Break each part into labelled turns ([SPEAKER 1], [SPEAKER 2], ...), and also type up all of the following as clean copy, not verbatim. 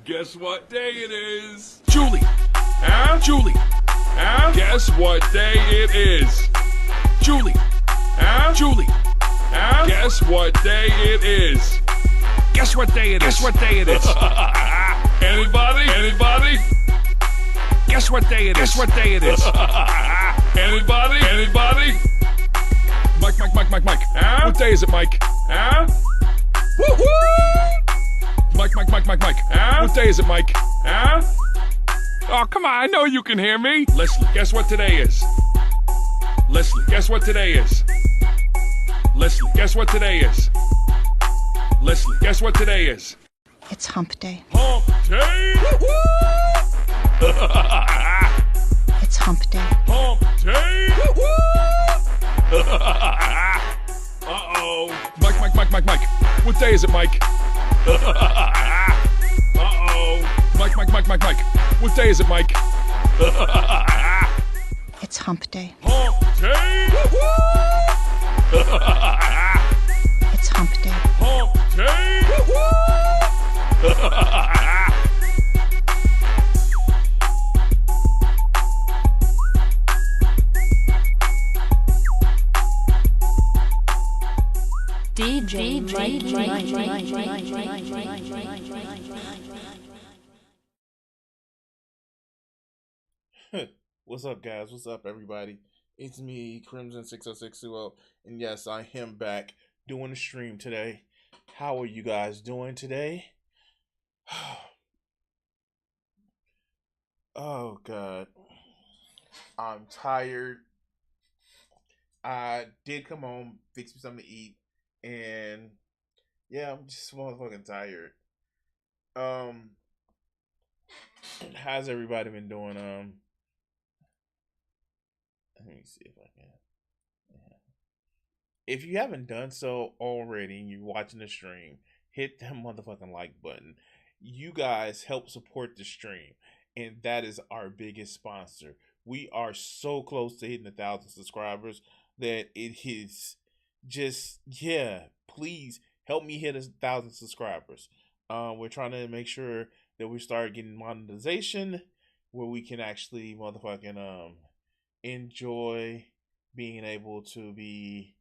[SPEAKER 1] Guess what day it is? Julie. Huh? Julie. Huh? Guess what day it is? Julie. Huh? Julie. Huh? Guess what day it is? Guess what day it is? Guess what day it is? Anybody? Anybody? Guess what day it is? Guess what day it is? Anybody? Anybody? Mike. Huh? What day is it, Mike? Huh? Woo-hoo! Mike. Huh? What day is it, Mike? Huh? Oh, come on, I know you can hear me. Leslie, guess what today is? Leslie, guess what today is? Leslie, guess what today is? Leslie, guess what today is?
[SPEAKER 2] It's hump day.
[SPEAKER 1] Hump day! Woo-hoo!
[SPEAKER 2] It's hump day.
[SPEAKER 1] Hump day! Woo-hoo! Uh-oh. Mike. What day is it, Mike? Uh-oh. Mike. What day is it, Mike?
[SPEAKER 2] It's hump day.
[SPEAKER 1] Hump day! Woo-hoo!
[SPEAKER 2] It's hump day.
[SPEAKER 1] Hump day! Woo-hoo!
[SPEAKER 3] DJ
[SPEAKER 4] What's up, guys? What's up, everybody? It's me, Crimson60620, and yes, I am back doing a stream today. How are you guys doing today? Oh, God. I'm tired. I did come home, fix me something to eat, and yeah, I'm just motherfucking tired. How's everybody been doing? Let me see if I can. Yeah. If you haven't done so already and you're watching the stream, hit that motherfucking like button. You guys help support the stream, and that is our biggest sponsor. We are so close to hitting 1,000 subscribers that it is just, please help me hit 1,000 subscribers. We're trying to make sure that we start getting monetization where we can actually motherfucking enjoy being able to be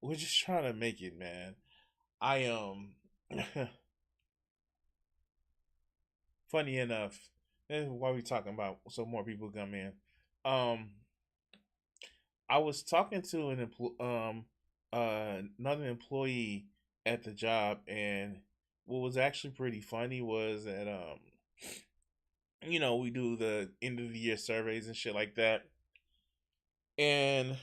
[SPEAKER 4] we're just trying to make it, man. I funny enough, why we talking about so more people come in. I was talking to another employee at the job, and what was actually pretty funny was that we do the end of the year surveys and shit like that, and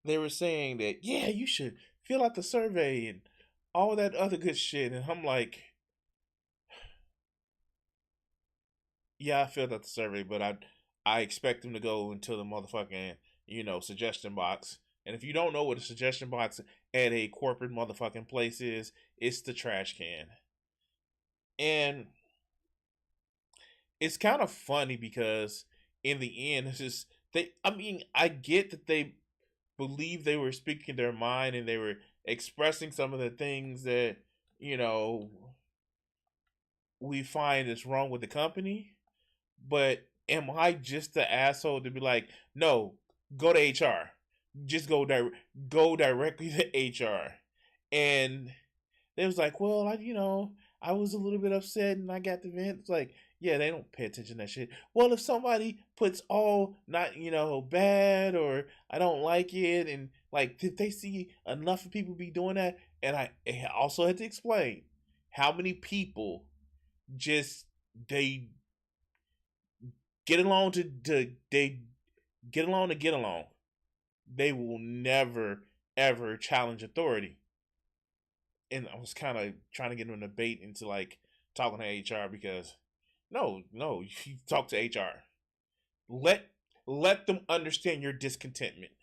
[SPEAKER 4] they were saying that you should fill out the survey and all that other good shit, and I'm like, yeah, I filled out the survey, but I expect them to go into the motherfucking, suggestion box. And if you don't know what a suggestion box at a corporate motherfucking place is, it's the trash can. And it's kind of funny because in the end, it's just, I get that they believe they were speaking their mind and they were expressing some of the things that, we find is wrong with the company. But am I just the asshole to be like, no, go to HR. Just go directly to HR. And they was like, well, I was a little bit upset and I got the vent. It's like, yeah, they don't pay attention to that shit. Well, if somebody puts all not, bad or I don't like it, and like, did they see enough of people be doing that? And I also had to explain how many people just, they get along to get along. They will never, ever challenge authority. And I was kind of trying to get into a debate into like talking to HR because no, you talk to HR. Let them understand your discontentment.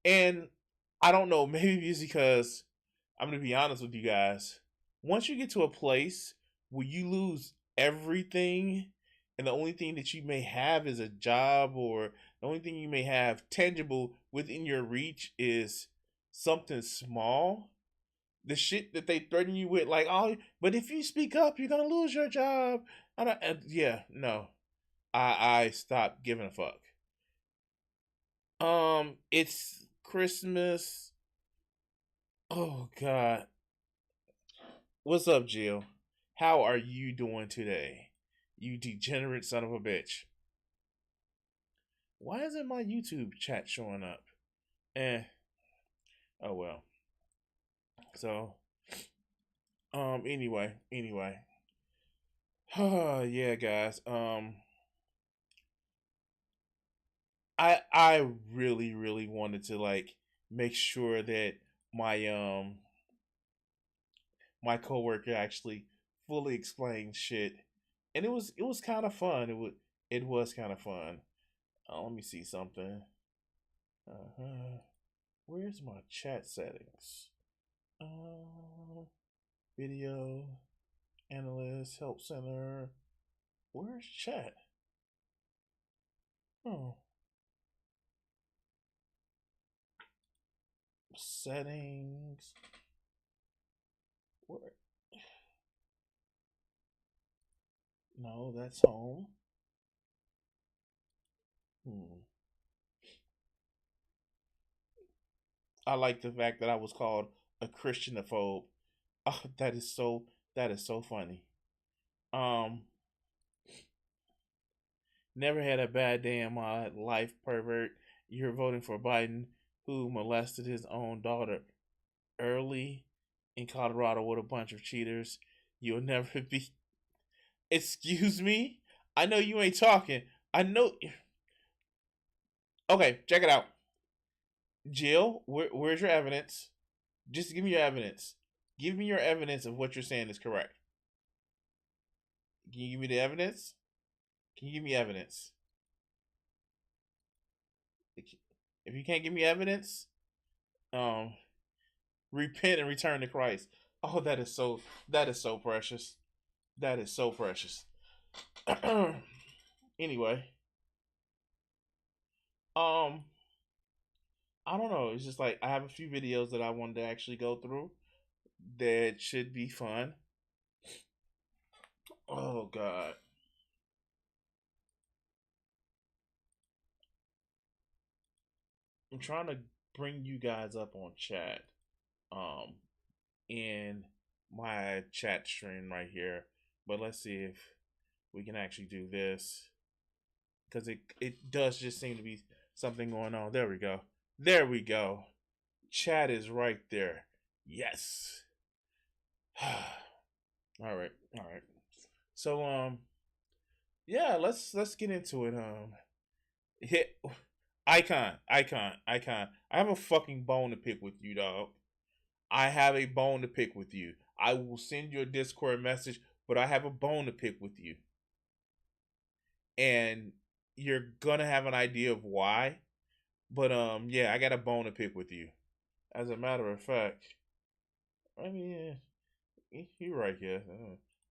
[SPEAKER 4] And I don't know, maybe it's because I'm going to be honest with you guys. Once you get to a place where you lose everything and the only thing that you may have is a job, or the only thing you may have tangible within your reach is something small, The shit that they threaten you with, like, oh, but if you speak up, you're gonna lose your job. Yeah, no, I stopped giving a fuck. It's Christmas. Oh God, what's up, Jill? How are you doing today? You degenerate son of a bitch. Why isn't my YouTube chat showing up? Oh well. So, anyway. Yeah, guys. I really wanted to like make sure that my my coworker actually fully explained shit, and it was kind of fun. It was kind of fun. Let me see something. Uh-huh. Where's my chat settings? Video analyst help center. Where's chat? Oh, settings. Where? No, that's home. Hmm. I like the fact that I was called a Christianophobe. Oh, that is so funny. Um, never had a bad day in my life, pervert. You're voting for Biden, who molested his own daughter early in Colorado with a bunch of cheaters. You'll never be. Excuse me? I know you ain't talking. I know. Okay, check it out. Jill, where's your evidence? Just give me your evidence. Give me your evidence of what you're saying is correct. Can you give me the evidence? Can you give me evidence? If you can't give me evidence, um, repent and return to Christ. Oh, that is so precious. That is so precious. Anyway, um, I don't know. It's just like I have a few videos that I wanted to actually go through that should be fun. Oh God. I'm trying to bring you guys up on chat. Um in my chat stream right here. But let's see if we can actually do this. Because it does just seem to be something going on. There we go. There we go. Chat is right there. Yes. All right. All right. So yeah, let's get into it. Hit icon. I have a fucking bone to pick with you, dog. I have a bone to pick with you. I will send you a Discord message, but I have a bone to pick with you. And you're gonna have an idea of why. But yeah, I got a bone to pick with you. As a matter of fact, I mean, you're right here.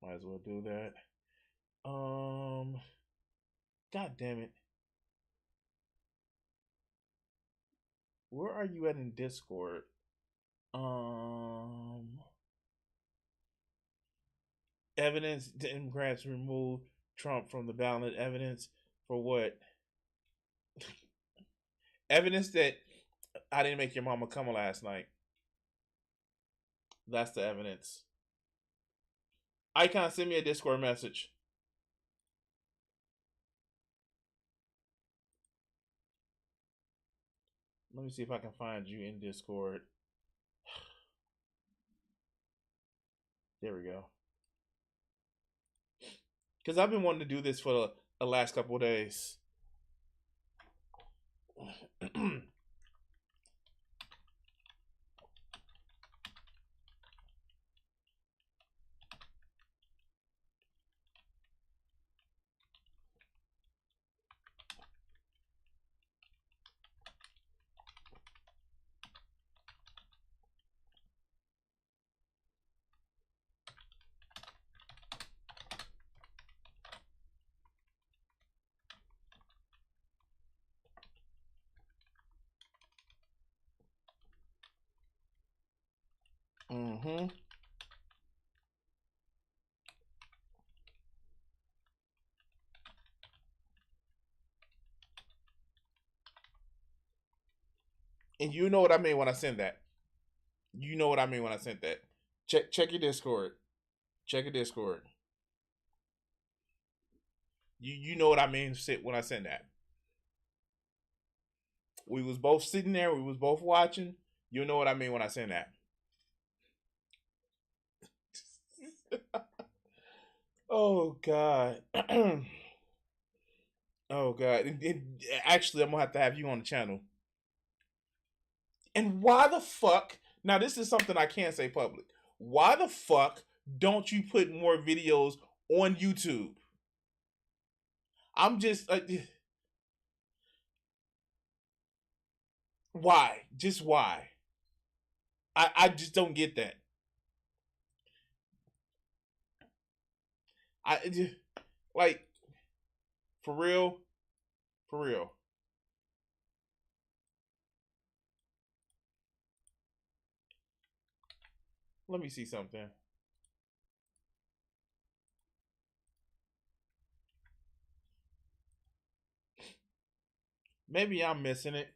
[SPEAKER 4] Might as well do that. God damn it. Where are you at in Discord? Um, Evidence Democrats remove Trump from the ballot. Evidence for what? Evidence that I didn't make your mama come last night. That's the evidence. Icon, send me a Discord message. Let me see if I can find you in Discord. There we go. Because I've been wanting to do this for the last couple of days. Mm-hmm. And you know what I mean when I send that. You know what I mean when I sent that. Check your Discord. Check your Discord. You know what I mean when I send that. We was both sitting there. We was both watching. You know what I mean when I send that. Oh God. Oh God. Actually, I'm gonna have to have you on the channel. And why the fuck? Now this is something I can't say public. Why the fuck don't you put more videos on YouTube? I'm just why? Just why? I just don't get that. I like for real, for real. Let me see something. Maybe I'm missing it.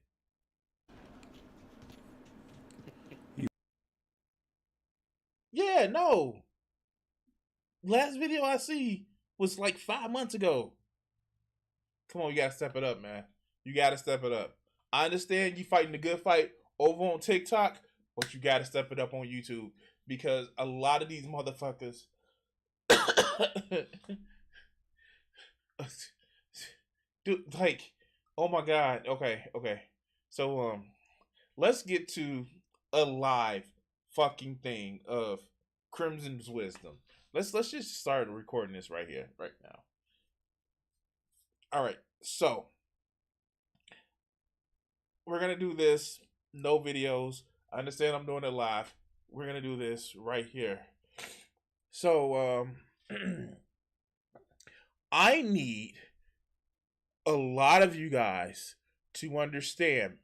[SPEAKER 4] Yeah, no. Last video I see was like 5 months ago. Come on, you gotta step it up, man. You gotta step it up. I understand you fighting the good fight over on TikTok, but you gotta step it up on YouTube because a lot of these motherfuckers. Dude, like, oh my god. Okay. So let's get to a live fucking thing of Crimson's wisdom. Let's just start recording this right here, right now. All right, so we're gonna do this. No videos. I understand I'm doing it live. We're gonna do this right here. So I need a lot of you guys to understand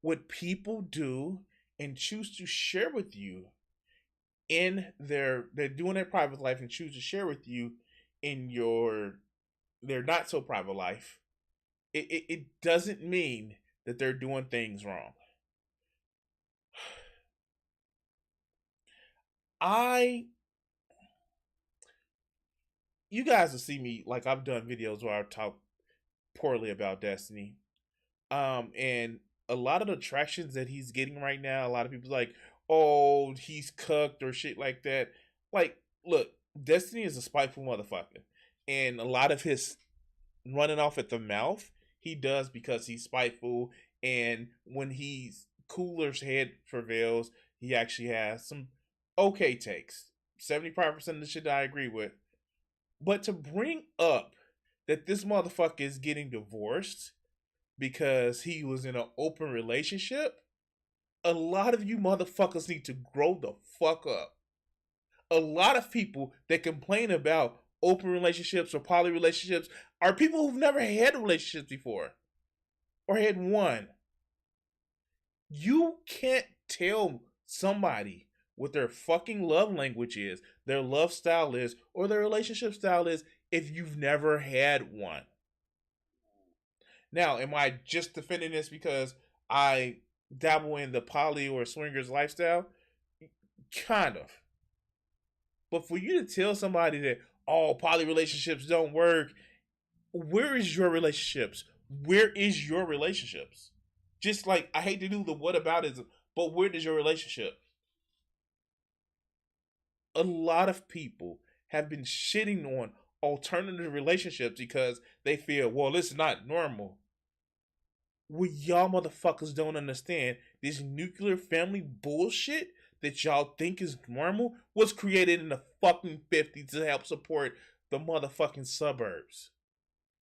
[SPEAKER 4] what people do and choose to share with you in they're doing their private life and choose to share with you in their not so private life. It doesn't mean that they're doing things wrong. You guys will see me like I've done videos where I talk poorly about Destiny. And a lot of the tractions that he's getting right now, a lot of people's like, oh, he's cucked or shit like that. Like, look, Destiny is a spiteful motherfucker. And a lot of his running off at the mouth, he does because he's spiteful. And when he's cooler's head prevails, he actually has some okay takes. 75% of the shit that I agree with. But to bring up that this motherfucker is getting divorced because he was in an open relationship, a lot of you motherfuckers need to grow the fuck up. A lot of people that complain about open relationships or poly relationships are people who've never had relationships before or had one. You can't tell somebody what their fucking love language is, their love style is, or their relationship style is if you've never had one. Now, am I just defending this because I dabble in the poly or swingers lifestyle? Kind of. But for you to tell somebody that all poly relationships don't work, where is your relationships? Where is your relationships? Just like I hate to do the whataboutism, but where is your relationship? A lot of people have been shitting on alternative relationships because they feel, well, it's not normal. What y'all motherfuckers don't understand, this nuclear family bullshit that y'all think is normal was created in the fucking 50s to help support the motherfucking suburbs.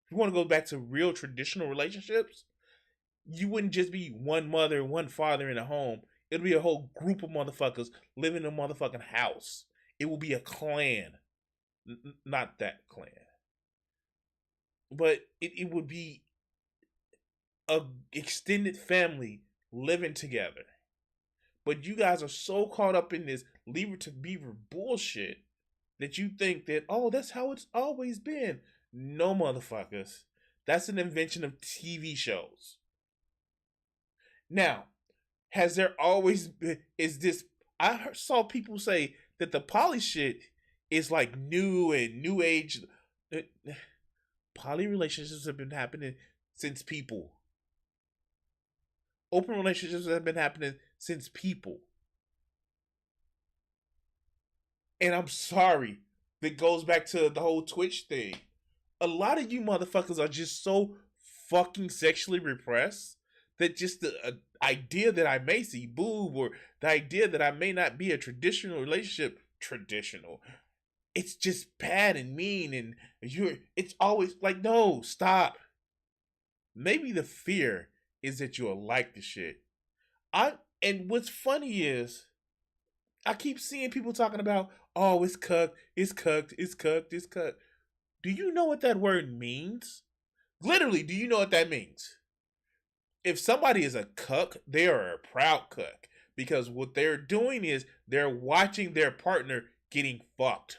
[SPEAKER 4] If you want to go back to real traditional relationships, you wouldn't just be one mother, one father in a home. It'll be a whole group of motherfuckers living in a motherfucking house. It will be a clan. Not that clan. But it would be a extended family living together. But you guys are so caught up in this Leave It to Beaver bullshit that you think that, oh, that's how it's always been. No, motherfuckers. That's an invention of TV shows. Now, has there always been, is this, saw people say that the poly shit is like new and new age. Poly relationships have been happening since people. Open relationships have been happening since people. And I'm sorry, that goes back to the whole Twitch thing. A lot of you motherfuckers are just so fucking sexually repressed that just the idea that I may see boob, or the idea that I may not be a traditional relationship, it's just bad and mean, and it's always like, no, stop. Maybe the fear is that you'll like the shit. And what's funny is, I keep seeing people talking about, oh, it's cucked, it's cucked, it's cucked, it's cucked. Do you know what that word means? Literally, do you know what that means? If somebody is a cuck, they are a proud cuck. Because what they're doing is they're watching their partner getting fucked.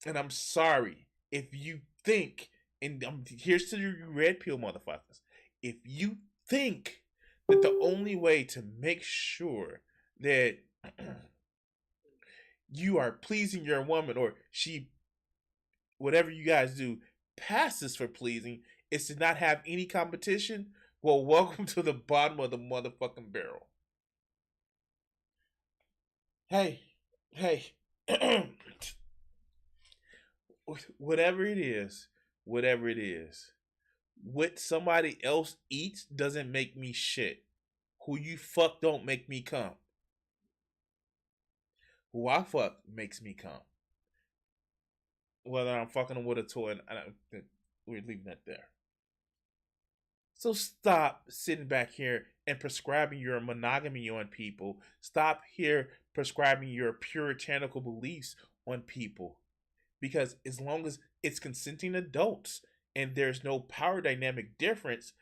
[SPEAKER 4] And I'm sorry, if you think, and here's to you red pill motherfuckers, if you think that the only way to make sure that you are pleasing your woman, or she, whatever you guys do, passes for pleasing, is to not have any competition, well, welcome to the bottom of the motherfucking barrel. Hey, whatever it is, what somebody else eats doesn't make me shit. Who you fuck don't make me come. Who I fuck makes me come. Whether I'm fucking them with a toy, we're leaving that there. So stop sitting back here and prescribing your monogamy on people. Stop here prescribing your puritanical beliefs on people. Because as long as it's consenting adults and there's no power dynamic difference,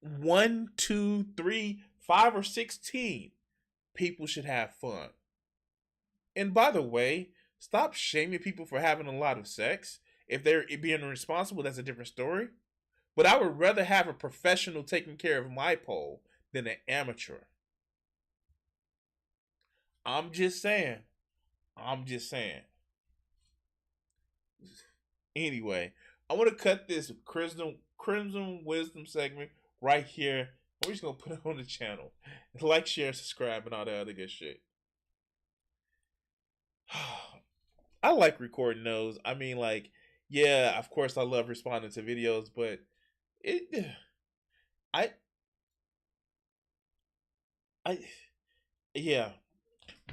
[SPEAKER 4] 1, 2, 3, 5, or 16, people should have fun. And by the way, stop shaming people for having a lot of sex. If they're being irresponsible, that's a different story. But I would rather have a professional taking care of my pole than an amateur. I'm just saying. Anyway, I want to cut this Crimson Wisdom segment right here. We're just going to put it on the channel. Like, share, subscribe, and all that other good shit. I like recording those. I mean, like, yeah, of course I love responding to videos, but yeah.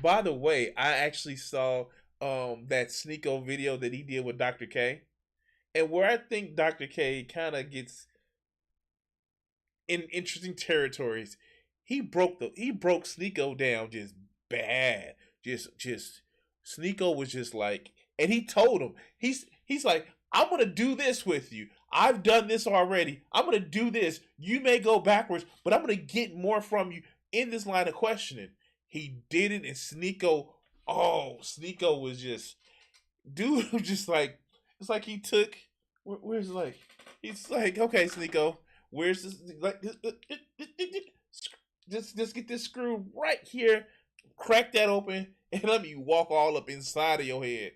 [SPEAKER 4] By the way, I actually saw that Sneeko video that he did with Dr. K. And where I think Dr. K kind of gets in interesting territories, he broke Sneeko down just bad. Just Sneeko was just like, and he told him, he's like, I'm gonna do this with you. I've done this already. I'm gonna do this. You may go backwards, but I'm gonna get more from you in this line of questioning. He did it, and Sneeko was just, dude was just like, it's like he took, where's like, he's like, okay, Sneeko, where's this, like, just get this screw right here, crack that open, and let me walk all up inside of your head.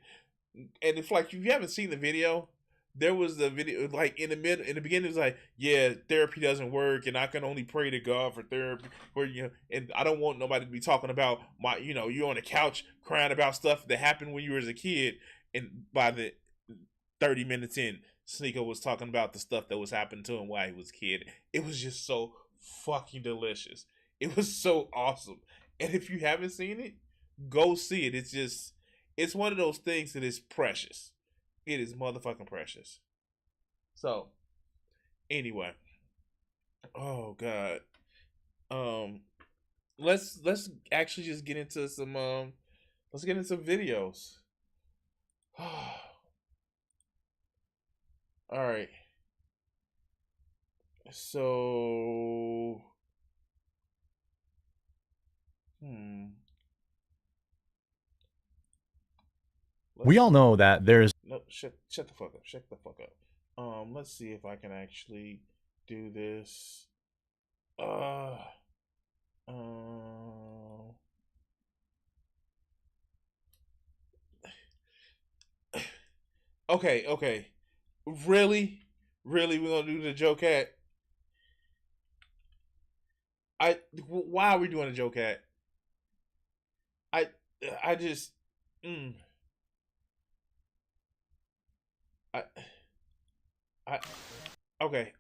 [SPEAKER 4] And if like, if you haven't seen the video, there was the video like in the beginning it was like, yeah, therapy doesn't work, and I can only pray to God for therapy, and I don't want nobody to be talking about my, you're on the couch crying about stuff that happened when you were as a kid. And by the 30 minutes in, Sneeko was talking about the stuff that was happening to him while he was a kid. It was just so fucking delicious. It was so awesome. And if you haven't seen it, go see it. It's one of those things that is precious. It is motherfucking precious. So, anyway. Oh God. Let's actually just get into some let's get into some videos. Alright. So
[SPEAKER 3] We all know that there's
[SPEAKER 4] No, shut the fuck up. Shut the fuck up. Let's see if I can actually do this. Okay. Really? Really, we're gonna do the Joe Cat? Why are we doing a Joe Cat? I just, I, okay.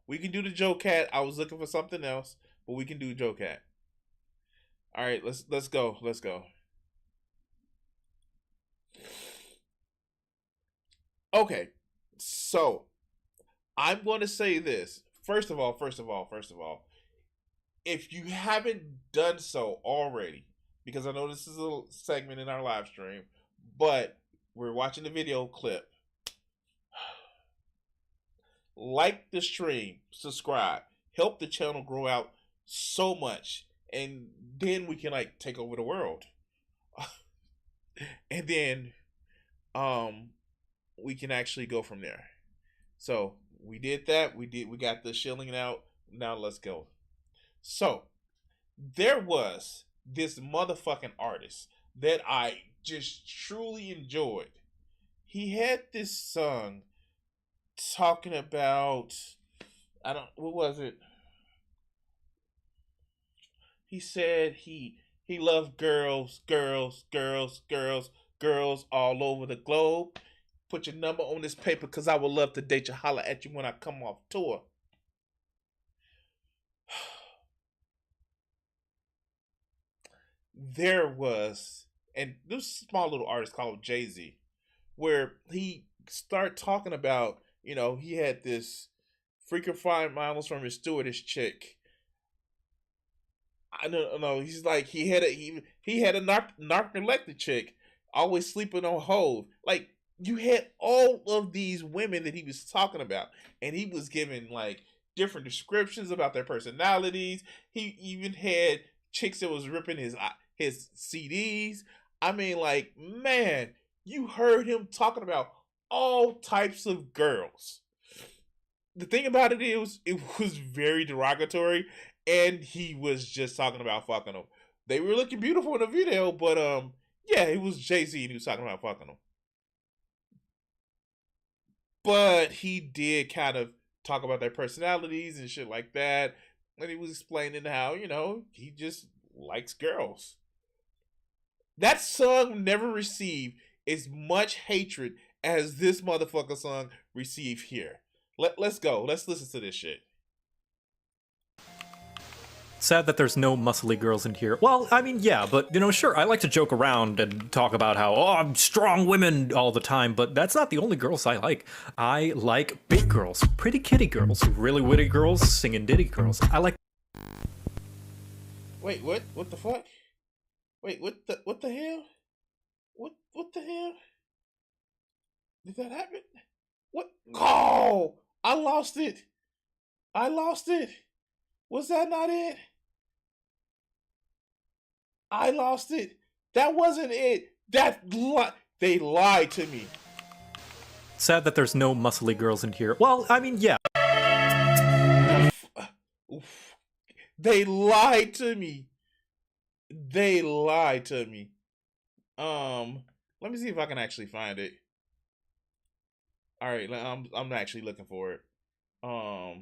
[SPEAKER 4] We can do the Joe Cat. I was looking for something else, but we can do Joe Cat. All right, let's go. Okay, so I'm going to say this. First of all, if you haven't done so already, because I know this is a little segment in our live stream, but we're watching the video clip. Like the stream, subscribe, help the channel grow out so much, and then we can like take over the world. And then we can actually go from there. So we did that. We got the shilling out. Now let's go. So there was this motherfucking artist that I just truly enjoyed. He had this song talking about, what was it? He said he loved girls all over the globe. Put your number on this paper because I would love to date you. Holler at you when I come off tour. There was, and this small little artist called Jay-Z, where he started talking about, he had this freaking fine models from his stewardess chick. I don't know. He's like, he had a narcoleptic chick, always sleeping on hold. Like, you had all of these women that he was talking about, and he was giving like different descriptions about their personalities. He even had chicks that was ripping his CDs. I mean, like, man, you heard him talking about all types of girls. The thing about it is, it was very derogatory, and he was just talking about fucking them. They were looking beautiful in the video, but yeah, it was Jay-Z and he was talking about fucking them. But he did kind of talk about their personalities and shit like that, and he was explaining how, he just likes girls. That song never received as much hatred as this motherfucker song received here. Let's go. Let's listen to this shit.
[SPEAKER 5] Sad that there's no muscly girls in here. Well, I mean, yeah, but, sure, I like to joke around and talk about how, I'm strong women all the time, but that's not the only girls I like. I like big girls, pretty kitty girls, really witty girls, singing ditty girls. I like...
[SPEAKER 4] Wait, what? What the fuck? Wait, what the hell? What the hell? Did that happen? What? Oh! I lost it! Was that not it? I lost it. That wasn't it. They lied to me.
[SPEAKER 5] Sad that there's no muscly girls in here. Well, I mean, yeah.
[SPEAKER 4] They lied to me. Let me see if I can actually find it. All right, I'm actually looking for it. All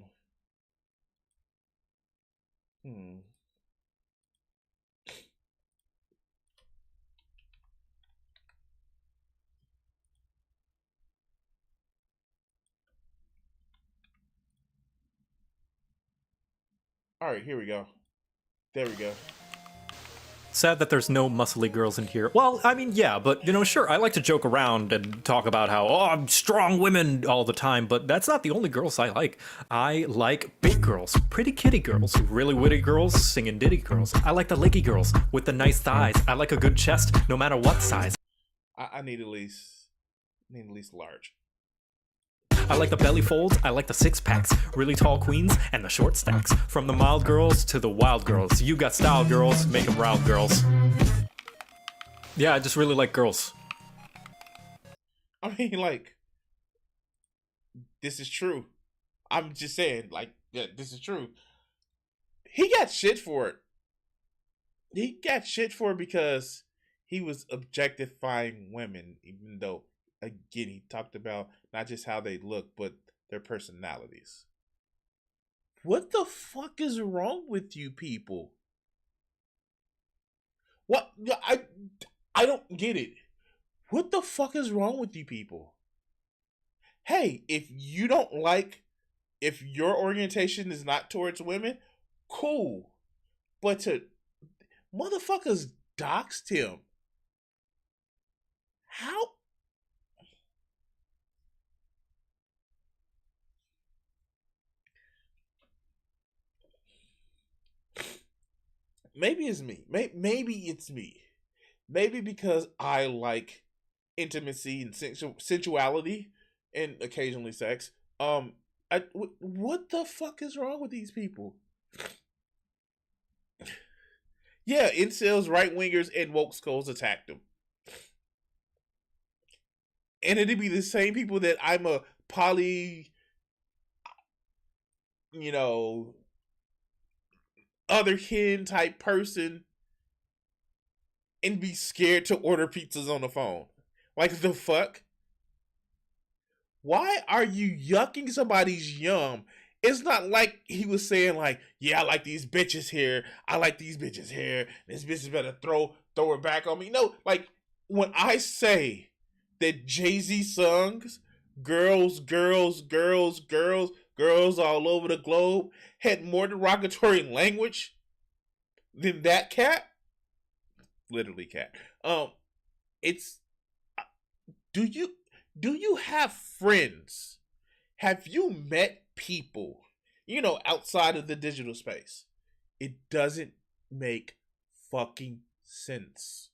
[SPEAKER 4] right, here we go. There we go.
[SPEAKER 5] Sad that there's no muscly girls in here. Well, I mean, yeah, but, sure, I like to joke around and talk about how, I'm strong women all the time, but that's not the only girls I like. I like big girls, pretty kitty girls, really witty girls, singing ditty girls. I like the lakey girls with the nice thighs. I like a good chest, no matter what size.
[SPEAKER 4] I need at least large.
[SPEAKER 5] I like the belly folds, I like the six packs, really tall queens, and the short stacks. From the mild girls to the wild girls. You got style, girls, make them round, girls. Yeah, I just really like girls.
[SPEAKER 4] I mean, like, this is true. I'm just saying, like, yeah, this is true. He got shit for it. He got shit for it because he was objectifying women, even though, again, he talked about not just how they look, but their personalities. What the fuck is wrong with you people? What? I don't get it. What the fuck is wrong with you people? Hey, if you don't like, if your orientation is not towards women, cool. But to motherfuckers doxed him. How? Maybe it's me. Maybe it's me. Maybe because I like intimacy and sensuality and occasionally sex. What the fuck is wrong with these people? Yeah, incels, right wingers, and woke skulls attacked him. And it'd be the same people that I'm a poly, you know, other kin type person and be scared to order pizzas on the phone. Like, the fuck? Why are you yucking somebody's yum? It's not like he was saying, like, yeah, I like these bitches here. I like these bitches here. This bitch better throw it back on me. No, like, when I say that Jay-Z songs, girls, girls, girls, girls, girls all over the globe, had more derogatory language than that cat. Literally cat. It's, do you have friends? Have you met people, outside of the digital space? It doesn't make fucking sense.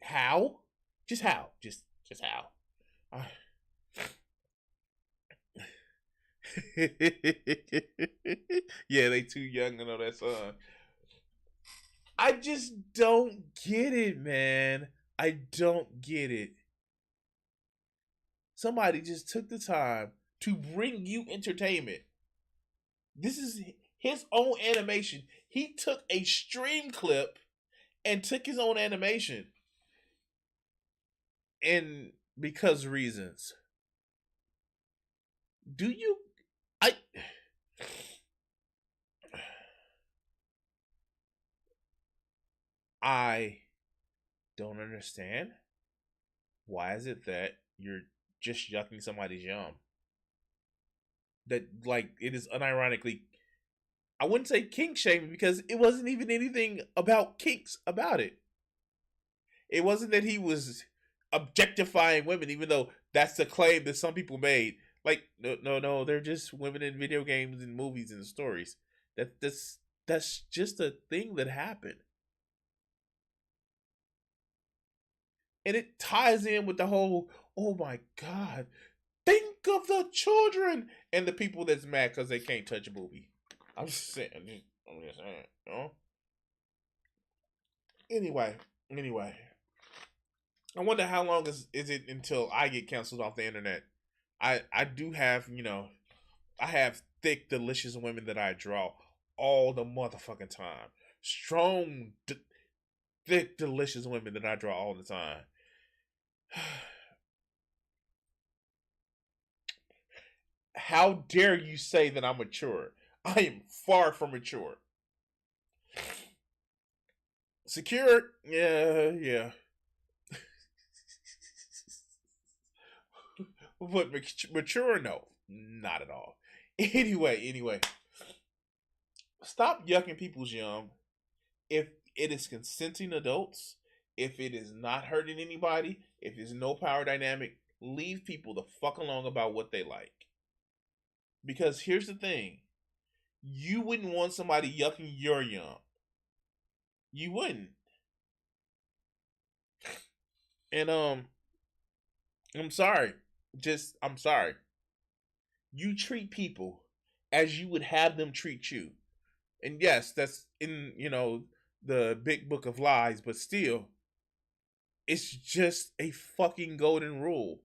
[SPEAKER 4] How? Just how? Just how? Yeah, they too young to know that song. I just don't get it, man. I don't get it. Somebody just took the time to bring you entertainment. This is his own animation. He took a stream clip and took his own animation. And because reasons. I don't understand. Why is it that you're just yucking somebody's yum? That, like, it is unironically, I wouldn't say kink shaming because it wasn't even anything about kinks about it. It wasn't that he was objectifying women, even though that's the claim that some people made. Like, no, they're just women in video games and movies and stories. That's just a thing that happened. And it ties in with the whole, oh my God, think of the children and the people that's mad because they can't touch a movie. I'm just saying, Anyway, I wonder how long is it until I get canceled off the internet. I do have, I have thick, delicious women that I draw all the motherfucking time. Strong, thick, delicious women that I draw all the time. How dare you say that I'm mature? I am far from mature. Secure? Yeah. But mature? No, not at all. Anyway. Stop yucking people's yum. If it is consenting adults, if it is not hurting anybody, if there's no power dynamic, leave people the fuck alone about what they like. Because here's the thing. You wouldn't want somebody yucking your yum. You wouldn't. And I'm sorry. I'm sorry. You treat people as you would have them treat you. And yes, that's in, the big book of lies, but still, it's just a fucking golden rule.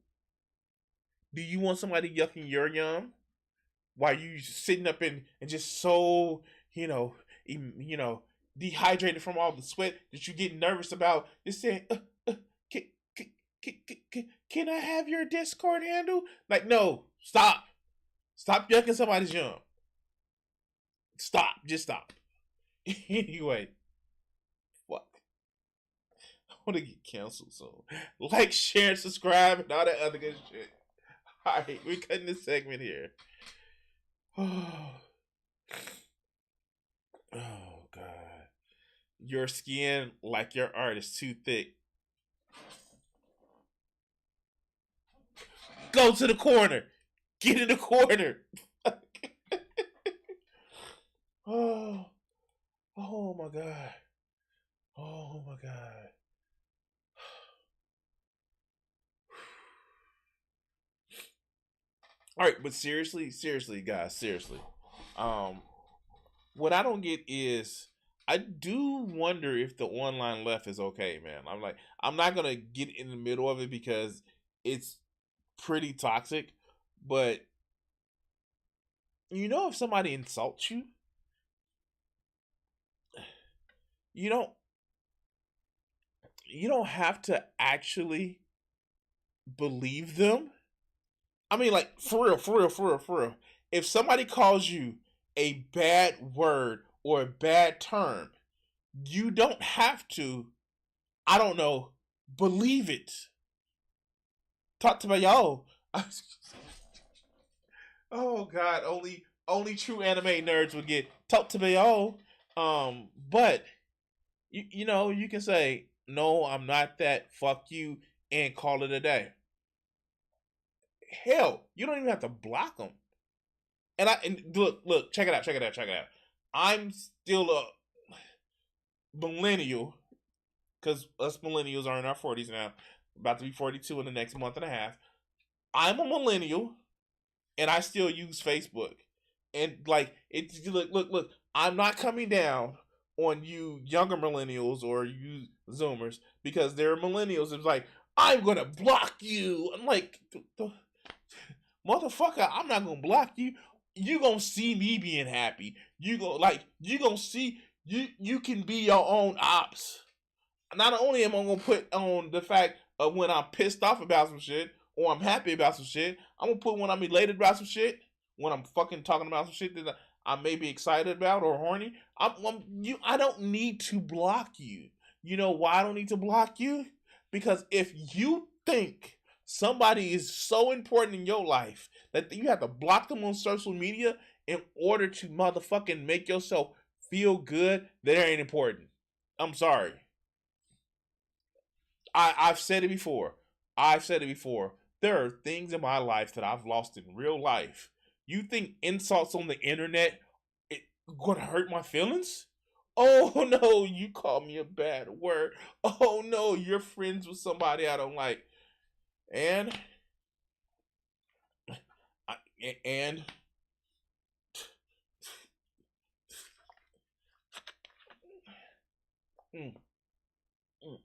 [SPEAKER 4] Do you want somebody yucking your yum while you sitting up and just so, dehydrated from all the sweat that you get nervous about, just saying, can, can I have your Discord handle? Like, no, stop. Stop yucking somebody's yum. Stop. Just stop. Anyway, fuck. I want to get canceled soon. Like, share, and subscribe, and all that other good shit. Alright, we're cutting this segment here. Oh, God. Your skin, like your art, is too thick. Go to the corner. Get in the corner. Oh my God. Oh my God. All right, but seriously, guys, seriously. What I don't get is I do wonder if the online left is okay, man. I'm not gonna get in the middle of it because it's pretty toxic, but if somebody insults you, you don't have to actually believe them. I mean, like, for real. If somebody calls you a bad word or a bad term, you don't have to, I don't know, believe it. Talk to me, y'all. Oh God, only true anime nerds would get talk to me, y'all. But you can say, no, I'm not that, fuck you, and call it a day. Hell, you don't even have to block them. And look, check it out. I'm still a millennial, because us millennials are in our 40s now, about to be 42 in the next month and a half. I'm a millennial, and I still use Facebook. And like, it's look, I'm not coming down on you younger millennials or you Zoomers, because they're millennials. It's like, I'm gonna block you. I'm like, motherfucker, I'm not gonna block you. You gonna see me being happy. You gonna see you can be your own ops. Not only am I gonna put on the fact of when I'm pissed off about some shit or I'm happy about some shit, I'm gonna put when I'm elated about some shit, when I'm fucking talking about some shit that I may be excited about or horny. I don't need to block you. You know why I don't need to block you? Because if you think somebody is so important in your life that you have to block them on social media in order to motherfucking make yourself feel good, that ain't important. I'm sorry. I've said it before. There are things in my life that I've lost in real life. You think insults on the internet gonna hurt my feelings? Oh no, you call me a bad word. Oh no, you're friends with somebody I don't like. And mm, mm.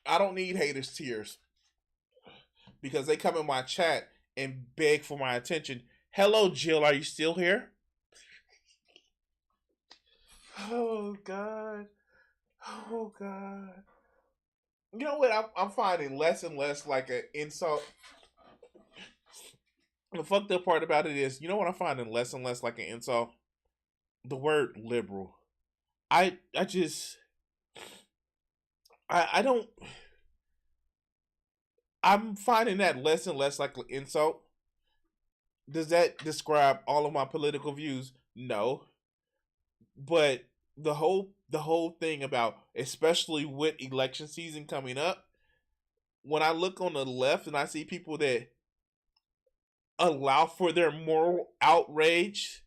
[SPEAKER 4] I don't need haters' tears, because they come in my chat and beg for my attention. Hello, Jill, are you still here? Oh God. Oh God. You know what? I'm finding less and less like an insult. The fucked up part about it is, you know what I'm finding less and less like an insult? The word liberal. I don't. I'm finding that less and less like an insult. Does that describe all of my political views? No. But the whole thing about, especially with election season coming up, when I look on the left and I see people that allow for their moral outrage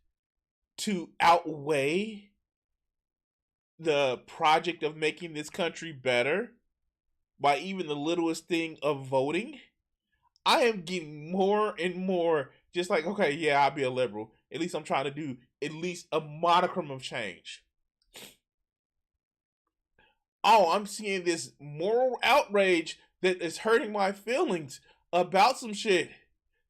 [SPEAKER 4] to outweigh the project of making this country better by even the littlest thing of voting, I am getting more and more just like, okay, yeah, I'll be a liberal. At least I'm trying to do at least a modicum of change. Oh, I'm seeing this moral outrage that is hurting my feelings about some shit.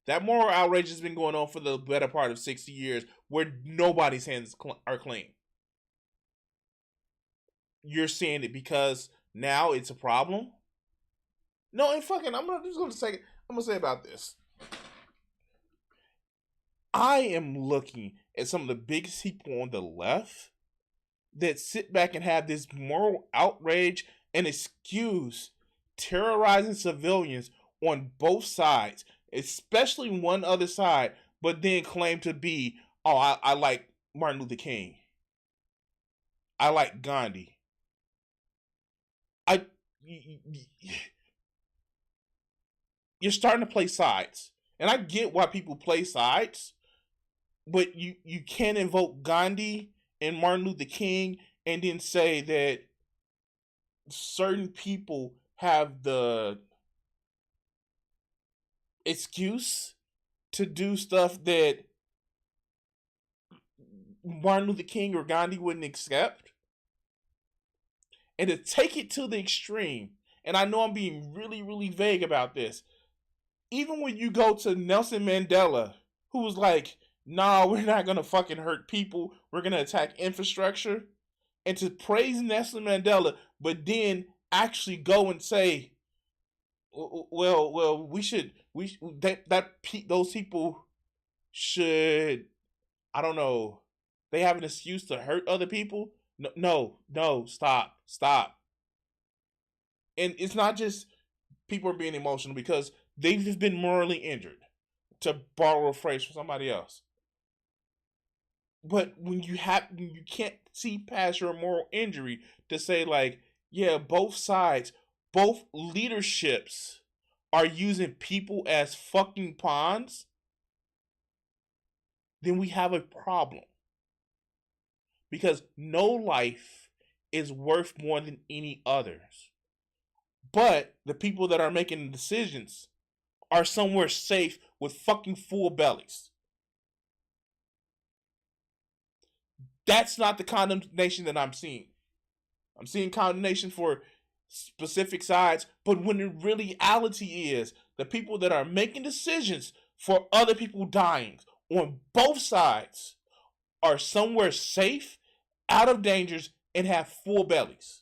[SPEAKER 4] That moral outrage has been going on for the better part of 60 years where nobody's hands are clean. You're seeing it because now it's a problem? No, and fucking, I'm gonna say about this. I am looking at some of the biggest people on the left that sit back and have this moral outrage and excuse terrorizing civilians on both sides, especially one other side, but then claim to be, oh, I like Martin Luther King. I like Gandhi. You're starting to play sides. And I get why people play sides, but you can't invoke Gandhi and Martin Luther King and then say that certain people have the excuse to do stuff that Martin Luther King or Gandhi wouldn't accept. And to take it to the extreme, and I know I'm being really, really vague about this, even when you go to Nelson Mandela, who was like, nah, we're not going to fucking hurt people, we're going to attack infrastructure, and to praise Nelson Mandela, but then actually go and say, well, those people should, I don't know, they have an excuse to hurt other people? No, stop. And it's not just people are being emotional because they've just been morally injured, to borrow a phrase from somebody else. But when you can't see past your moral injury to say like, yeah, both sides, both leaderships are using people as fucking pawns, then we have a problem. Because no life is worth more than any others. But the people that are making the decisions are somewhere safe with fucking full bellies. That's not the condemnation that I'm seeing. I'm seeing condemnation for specific sides, but when the reality is the people that are making decisions for other people dying on both sides are somewhere safe, out of dangers, and have full bellies.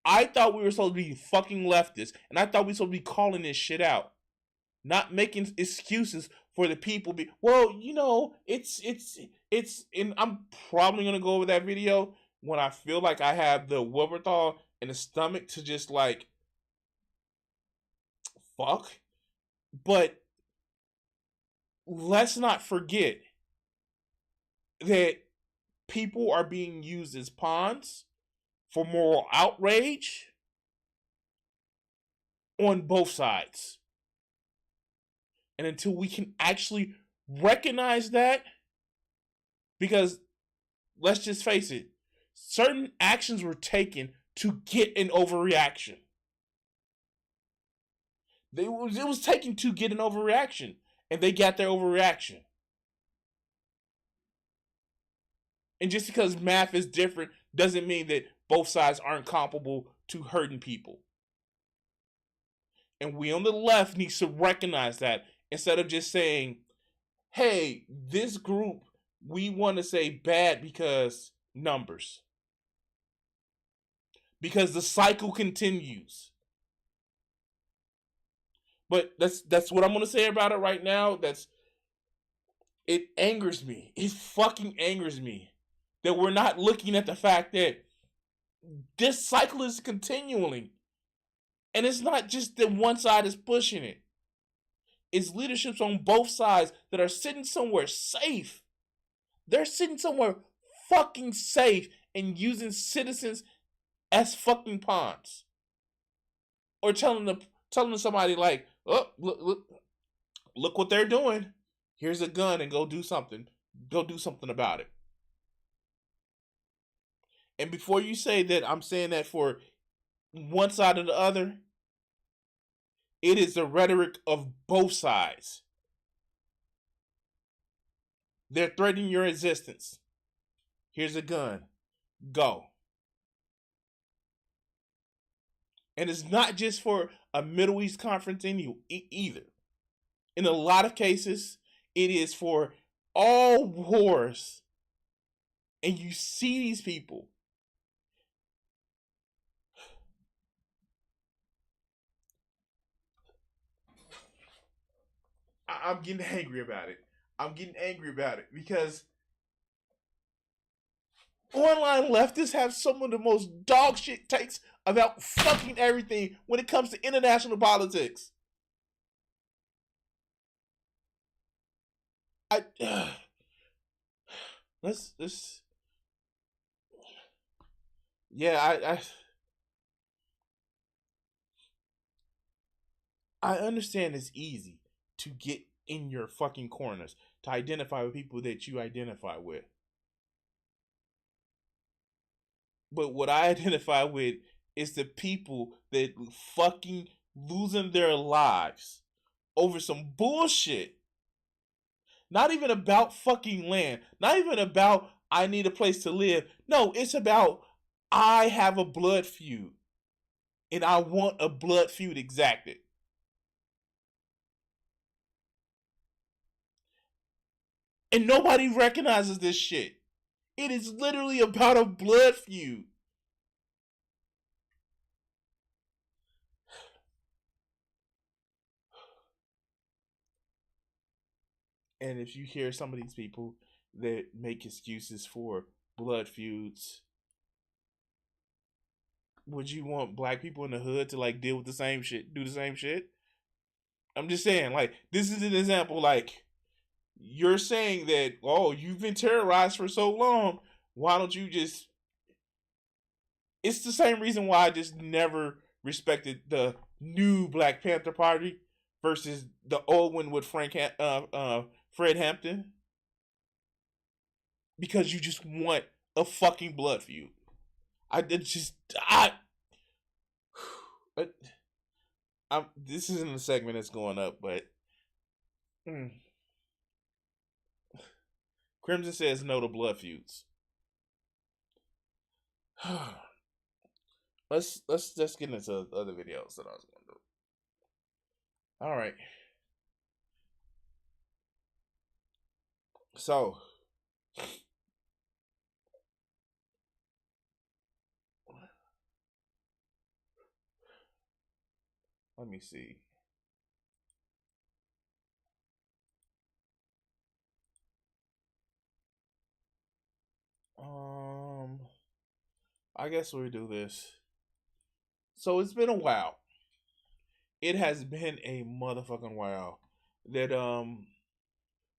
[SPEAKER 4] I thought we were supposed to be fucking leftists, and I thought we were supposed to be calling this shit out. Not making excuses for the people. And I'm probably going to go over that video when I feel like I have the wherewithal and the stomach to just like, fuck. But let's not forget that people are being used as pawns for moral outrage on both sides. And until we can actually recognize that, because let's just face it, certain actions were taken to get an overreaction. It was taken to get an overreaction, and they got their overreaction. And just because math is different doesn't mean that both sides aren't comparable to hurting people. And we on the left needs to recognize that instead of just saying, hey, this group, we want to say bad because numbers. Because the cycle continues. But that's what I'm going to say about it right now. It angers me. It fucking angers me that we're not looking at the fact that this cycle is continuing. And it's not just that one side is pushing it. It's leaderships on both sides that are sitting somewhere safe. They're sitting somewhere fucking safe and using citizens as fucking pawns. Or telling somebody like, oh, look what they're doing. Here's a gun and go do something. Go do something about it. And before you say that I'm saying that for one side or the other, it is the rhetoric of both sides. They're threatening your existence. Here's a gun. Go. And it's not just for a Middle East conference either. In a lot of cases, it is for all wars. And you see these people. I'm getting angry about it. I'm getting angry about it because online leftists have some of the most dog shit takes about fucking everything when it comes to international politics. Let's yeah, I understand it's easy to get in your fucking corners, to identify with people that you identify with. But what I identify with is the people that fucking losing their lives over some bullshit. Not even about fucking land. Not even about I need a place to live. No, it's about I have a blood feud. And I want a blood feud exacted. And nobody recognizes this shit. It is literally about a blood feud. And if you hear some of these people that make excuses for blood feuds, would you want black people in the hood to like deal with the same shit, do the same shit? I'm just saying, like, this is an example, like, you're saying that, oh, you've been terrorized for so long, why don't you just... It's the same reason why I just never respected the new Black Panther Party versus the old one with Fred Hampton. Because you just want a fucking blood feud. This isn't a segment that's going up, but Crimson says no to blood feuds. Let's just get into other videos that I was going to do. All right. So, let me see. I guess we'll do this. So it's been a while. It has been a motherfucking while that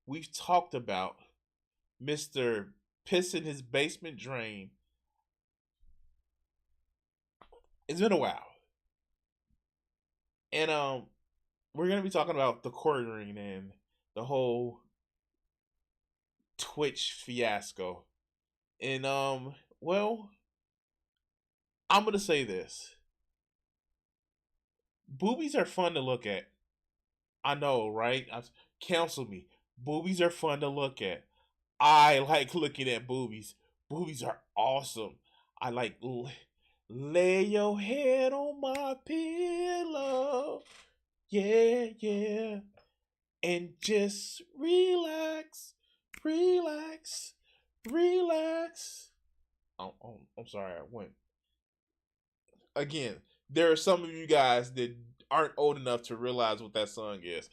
[SPEAKER 4] we've talked about Mr. Piss in his basement drain. It's been a while. And we're gonna be talking about the quartering and the whole Twitch fiasco. And well, I'm gonna say this. Boobies are fun to look at. I know, right? Counsel me. Boobies are fun to look at. I like looking at boobies. Boobies are awesome. I like lay your head on my pillow. Yeah, yeah. And just relax. Relax. Relax. I'm sorry, I went. Again, there are some of you guys that aren't old enough to realize what that song is.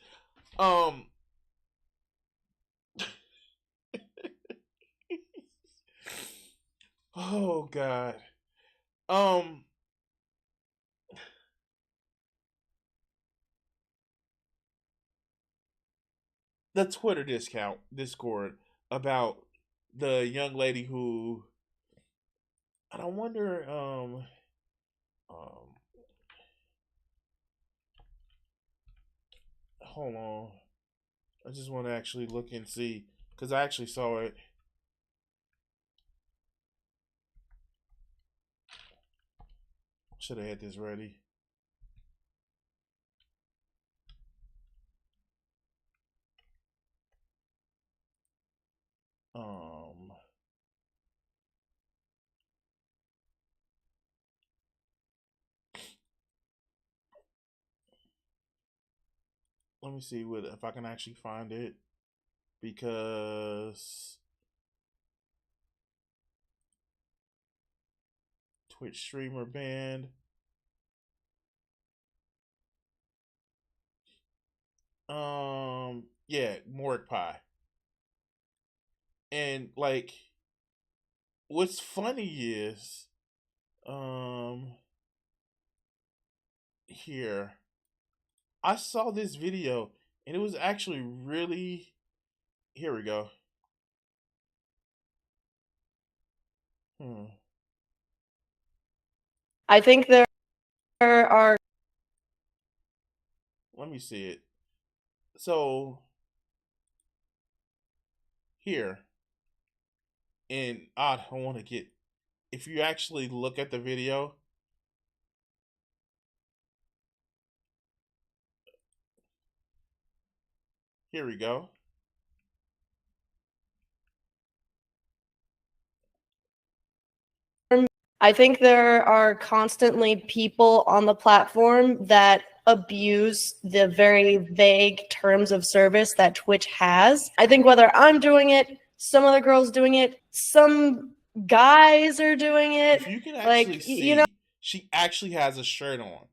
[SPEAKER 4] Oh God. The Twitter Discord about the young lady who, and I wonder hold on. I just want to actually look and see because I actually saw it. Should have had this ready. Let me see what if I can actually find it, because Twitch streamer banned. Yeah, Moric Pie. And like, what's funny is, here, I saw this video and it was actually really. Here we go.
[SPEAKER 6] I think there are.
[SPEAKER 4] Let me see it. So here, and I don't want to get. If you actually look at the video, here we go.
[SPEAKER 6] I think there are constantly people on the platform that abuse the very vague terms of service that Twitch has. I think whether I'm doing it, some other girls doing it, some guys are doing it.
[SPEAKER 4] If you can actually see,
[SPEAKER 6] you know,
[SPEAKER 4] she actually has a shirt on.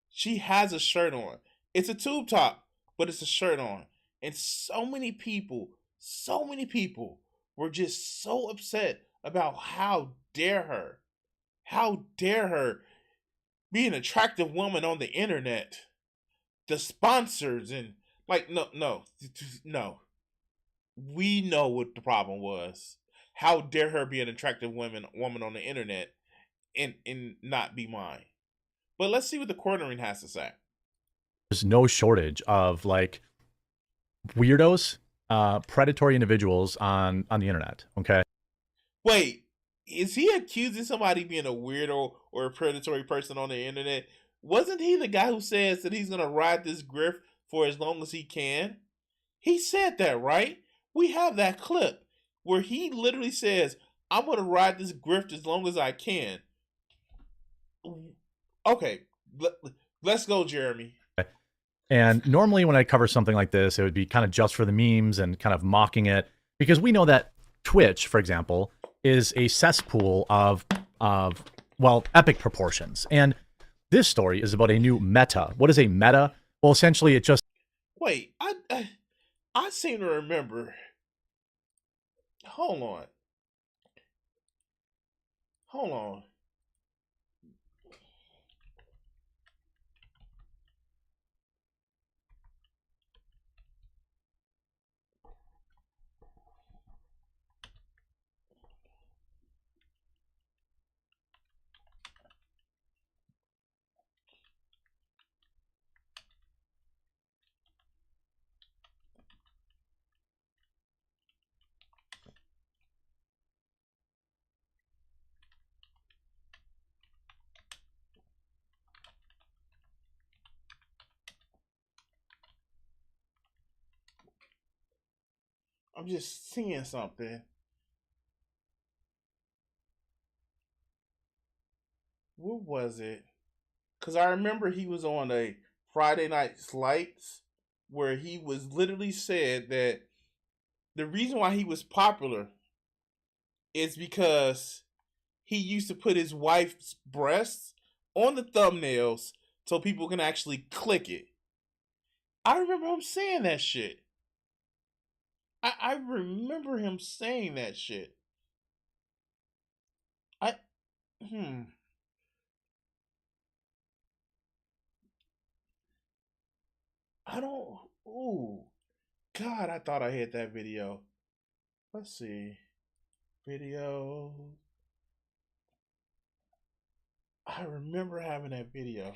[SPEAKER 4] She has a shirt on. It's a tube top, but it's a shirt on. And so many people were just so upset about how dare her be an attractive woman on the internet. The sponsors and like, no. We know what the problem was. How dare her be an attractive woman on the internet and not be mine. But let's see what the cornering has to say.
[SPEAKER 3] There's no shortage of like weirdos, predatory individuals on the internet. Okay.
[SPEAKER 4] Wait, is he accusing somebody being a weirdo or a predatory person on the internet? Wasn't he the guy who says that he's gonna ride this grift for as long as he can? He said that, right? We have that clip where he literally says, "I'm gonna ride this grift as long as I can." Okay, let's go, Jeremy.
[SPEAKER 3] And normally when I cover something like this, it would be kind of just for the memes and kind of mocking it, because we know that Twitch, for example, is a cesspool of well, epic proportions. And this story is about a new meta. What is a meta? Well, essentially it just...
[SPEAKER 4] Wait, I seem to remember. Hold on. I'm just seeing something. What was it? Because I remember he was on a Friday Night Lights where he was literally said that the reason why he was popular is because he used to put his wife's breasts on the thumbnails so people can actually click it. I remember him saying that shit. I remember him saying that shit. I don't. Ooh, God! I thought I had that video. Let's see, video. I remember having that video.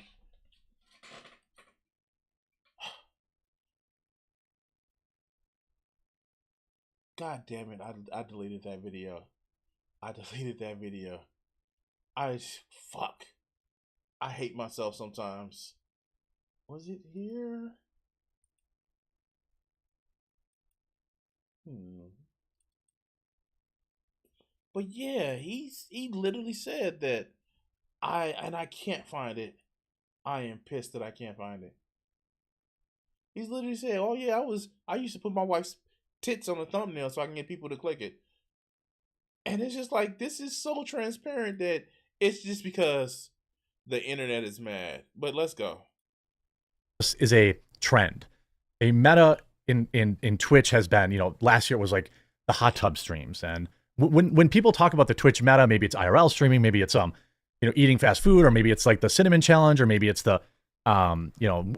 [SPEAKER 4] God damn it! I deleted that video. Fuck. I hate myself sometimes. Was it here? But yeah, he literally said that I can't find it. I am pissed that I can't find it. He's literally said, "Oh yeah, I used to put my wife's tits on the thumbnail so I can get people to click it." And it's just like, this is so transparent that it's just because the internet is mad. But let's go.
[SPEAKER 3] This is a trend. A meta in Twitch has been, last year was like the hot tub streams. And when people talk about the Twitch meta, maybe it's IRL streaming, maybe it's eating fast food, or maybe it's like the cinnamon challenge, or maybe it's the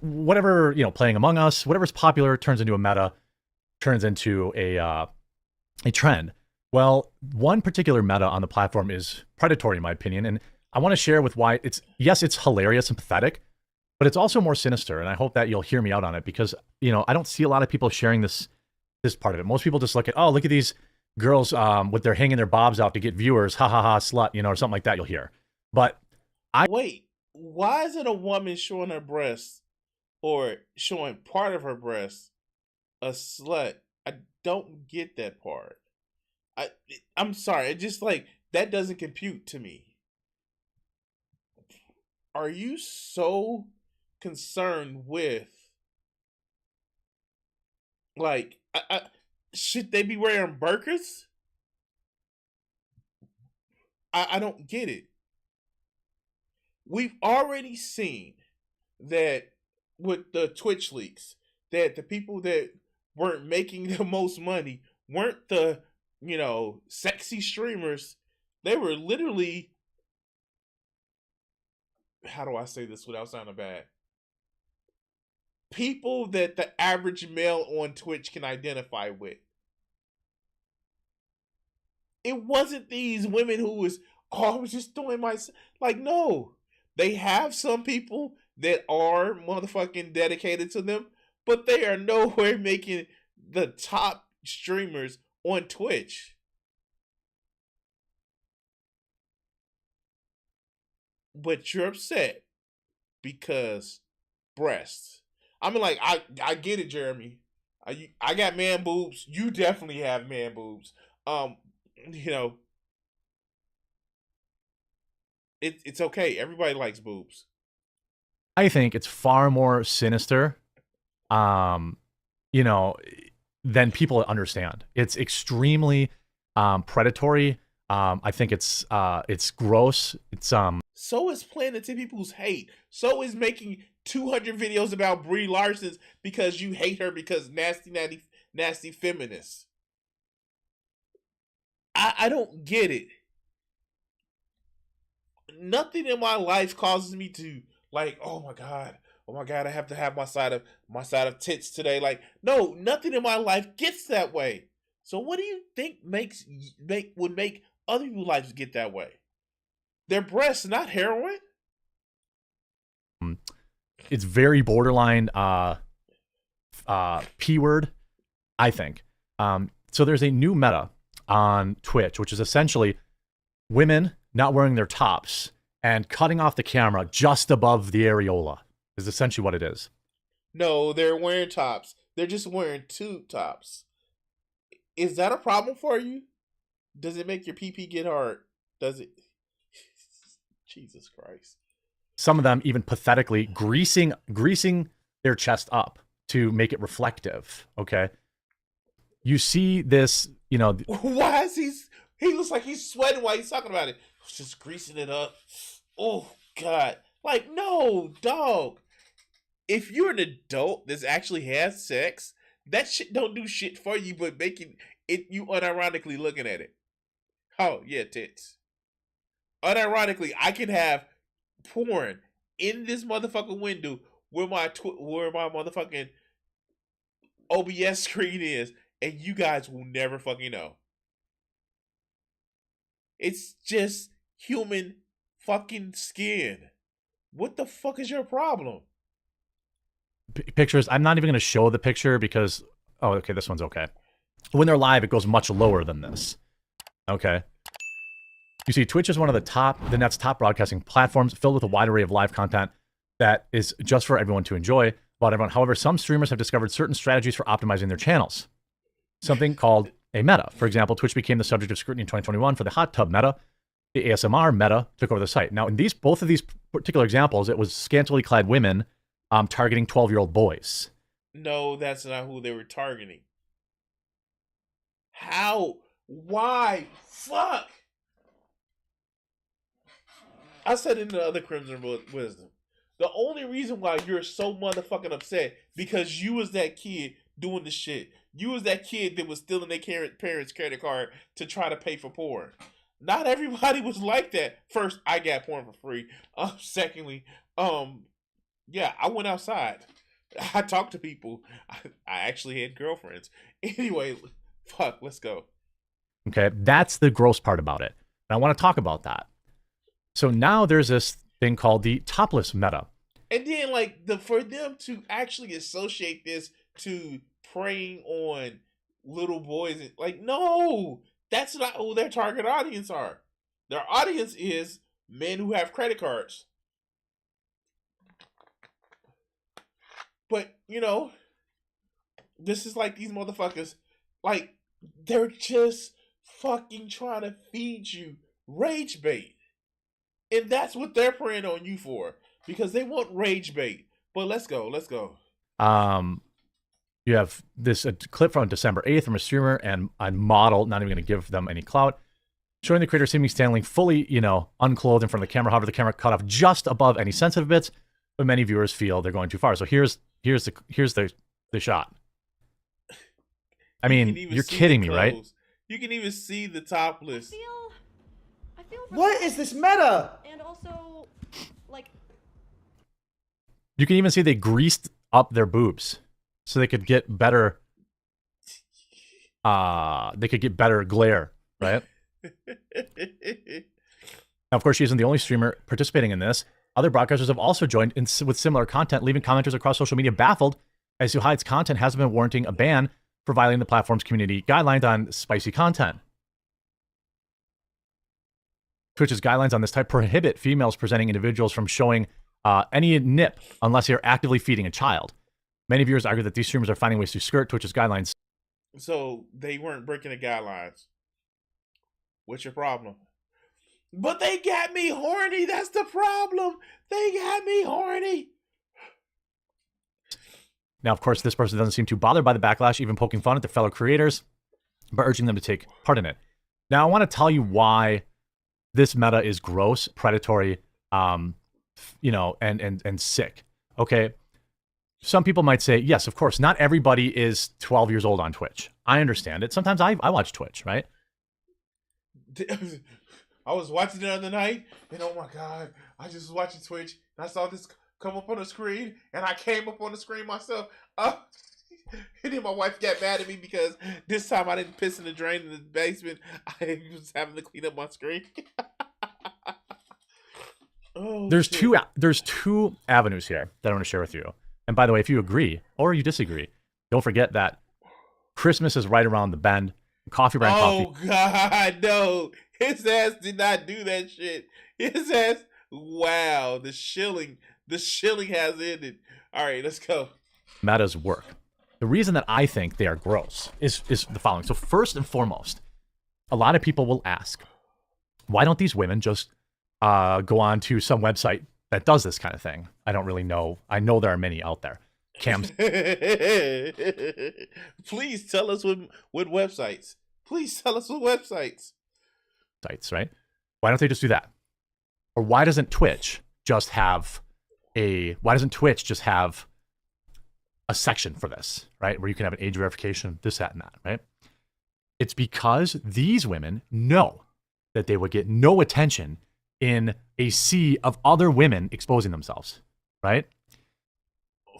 [SPEAKER 3] whatever, playing Among Us, whatever's popular turns into a meta, turns into a trend. Well, one particular meta on the platform is predatory, in my opinion, and I want to share with why it's hilarious and pathetic, but it's also more sinister, and I hope that you'll hear me out on it, because I don't see a lot of people sharing this part of it. Most people just look at these girls with their hanging their bobs out to get viewers, ha ha ha, slut, or something like that. You'll hear, but
[SPEAKER 4] wait, why is it a woman showing her breasts or showing part of her breasts a slut? I don't get that part. I'm sorry. It just like that doesn't compute to me. Are you so concerned with like should they be wearing burqas? I don't get it. We've already seen that with the Twitch leaks that the people that weren't making the most money weren't the sexy streamers. They were literally, how do I say this without sounding bad? People that the average male on Twitch can identify with. It wasn't these women who was, I was just doing my, like, no. They have some people that are motherfucking dedicated to them, but they are nowhere making the top streamers on Twitch. But you're upset because breasts. I mean, like, I get it, Jeremy. I got man boobs. You definitely have man boobs. It's okay. Everybody likes boobs.
[SPEAKER 3] I think it's far more sinister, than people understand. It's extremely predatory. I think it's gross. It's
[SPEAKER 4] So is planning to people's hate. So is making 200 videos about Brie Larson because you hate her because nasty feminists. I don't get it. Nothing in my life causes me to like, oh my god, I have to have my side of tits today. Like, no, nothing in my life gets that way. So what do you think would make other people's lives get that way? Their breasts, not heroin.
[SPEAKER 3] It's very borderline P word, I think. So there's a new meta on Twitch, which is essentially women not wearing their tops and cutting off the camera just above the areola is essentially what it is.
[SPEAKER 4] No, they're wearing tops. They're just wearing tube tops. Is that a problem for you? Does it make your pee get hard? Does it? Jesus Christ.
[SPEAKER 3] Some of them even pathetically greasing their chest up to make it reflective. Okay. You see this,
[SPEAKER 4] Why is he looks like he's sweating while he's talking about it. Just greasing it up. Oh God. Like, no, dog. If you're an adult that actually has sex, that shit don't do shit for you but making it you unironically looking at it. Oh, yeah, tits. Unironically, I can have porn in this motherfucking window where my motherfucking OBS screen is, and you guys will never fucking know. It's just human fucking skin. What the fuck is your problem?
[SPEAKER 3] Pictures. I'm not even going to show the picture because, oh, okay, this one's okay. When they're live, it goes much lower than this. Okay. You see, Twitch is one of the net's top broadcasting platforms, filled with a wide array of live content that is just for everyone to enjoy. About everyone. However, some streamers have discovered certain strategies for optimizing their channels. Something called a meta. For example, Twitch became the subject of scrutiny in 2021 for the hot tub meta. The ASMR meta took over the site. Now, in both of these particular examples, it was scantily clad women targeting 12-year-old boys.
[SPEAKER 4] No, that's not who they were targeting. How? Why? Fuck! I said in the other Crimson Wisdom, the only reason why you're so motherfucking upset because you was that kid doing the shit. You was that kid that was stealing their parents' credit card to try to pay for porn. Not everybody was like that. First, I got porn for free. Secondly, yeah, I went outside. I talked to people. I actually had girlfriends. Anyway, fuck, let's go.
[SPEAKER 3] Okay, that's the gross part about it. And I want to talk about that. So now there's this thing called the topless meta.
[SPEAKER 4] And then, like, for them to actually associate this to preying on little boys, like, no, that's not who their target audience are. Their audience is men who have credit cards. But, you know, this is like these motherfuckers, like, they're just fucking trying to feed you rage bait. And that's what they're preying on you for. Because they want rage bait. But let's go.
[SPEAKER 3] You have this clip from December 8th from a streamer and a model, not even going to give them any clout, showing the creator seemingly standing fully, unclothed in front of the camera. However, the camera cut off just above any sensitive bits, but many viewers feel they're going too far. So here's the shot. I mean, you're kidding me, right?
[SPEAKER 4] You can even see the topless.
[SPEAKER 7] I feel
[SPEAKER 8] What is this meta?
[SPEAKER 7] And also, like,
[SPEAKER 3] You can even see they greased up their boobs so they could get better. They could get better glare, right? Now, of course, she isn't the only streamer participating in this. Other broadcasters have also joined with similar content, leaving commenters across social media baffled as to how its content hasn't been warranting a ban for violating the platform's community guidelines on spicy content. Twitch's guidelines on this type prohibit females presenting individuals from showing any nip unless they are actively feeding a child. Many viewers argue that these streamers are finding ways to skirt Twitch's guidelines.
[SPEAKER 4] So they weren't breaking the guidelines. What's your problem? But they got me horny. That's the problem. They got me horny.
[SPEAKER 3] Now, of course, this person doesn't seem too bothered by the backlash, even poking fun at their fellow creators, but urging them to take part in it. Now, I want to tell you why this meta is gross, predatory, and sick. Okay. Some people might say, yes, of course, not everybody is 12 years old on Twitch. I understand it. Sometimes I watch Twitch, right?
[SPEAKER 4] I was watching the other night, and oh my God, I just was watching Twitch, and I saw this come up on the screen, and I came up on the screen myself. And then my wife got mad at me because this time I didn't piss in the drain in the basement. I was having to clean up my screen.
[SPEAKER 3] There's two avenues here that I want to share with you. And by the way, if you agree or you disagree, don't forget that Christmas is right around the bend. Coffee brand coffee.
[SPEAKER 4] Oh God, no! His ass did not do that shit. His ass. Wow, the shilling has ended. All right, let's go.
[SPEAKER 3] Metas work. The reason that I think they are gross is the following. So first and foremost, a lot of people will ask, why don't these women just go on to some website that does this kind of thing? I don't really know. I know there are many out there. Cams.
[SPEAKER 4] Please tell us what websites. Please tell us what websites.
[SPEAKER 3] Sites, right? Why don't they just do that? Or why doesn't Twitch just have a section for this, right? Where you can have an age verification, this, that, and that, right? It's because these women know that they would get no attention in a sea of other women exposing themselves, right?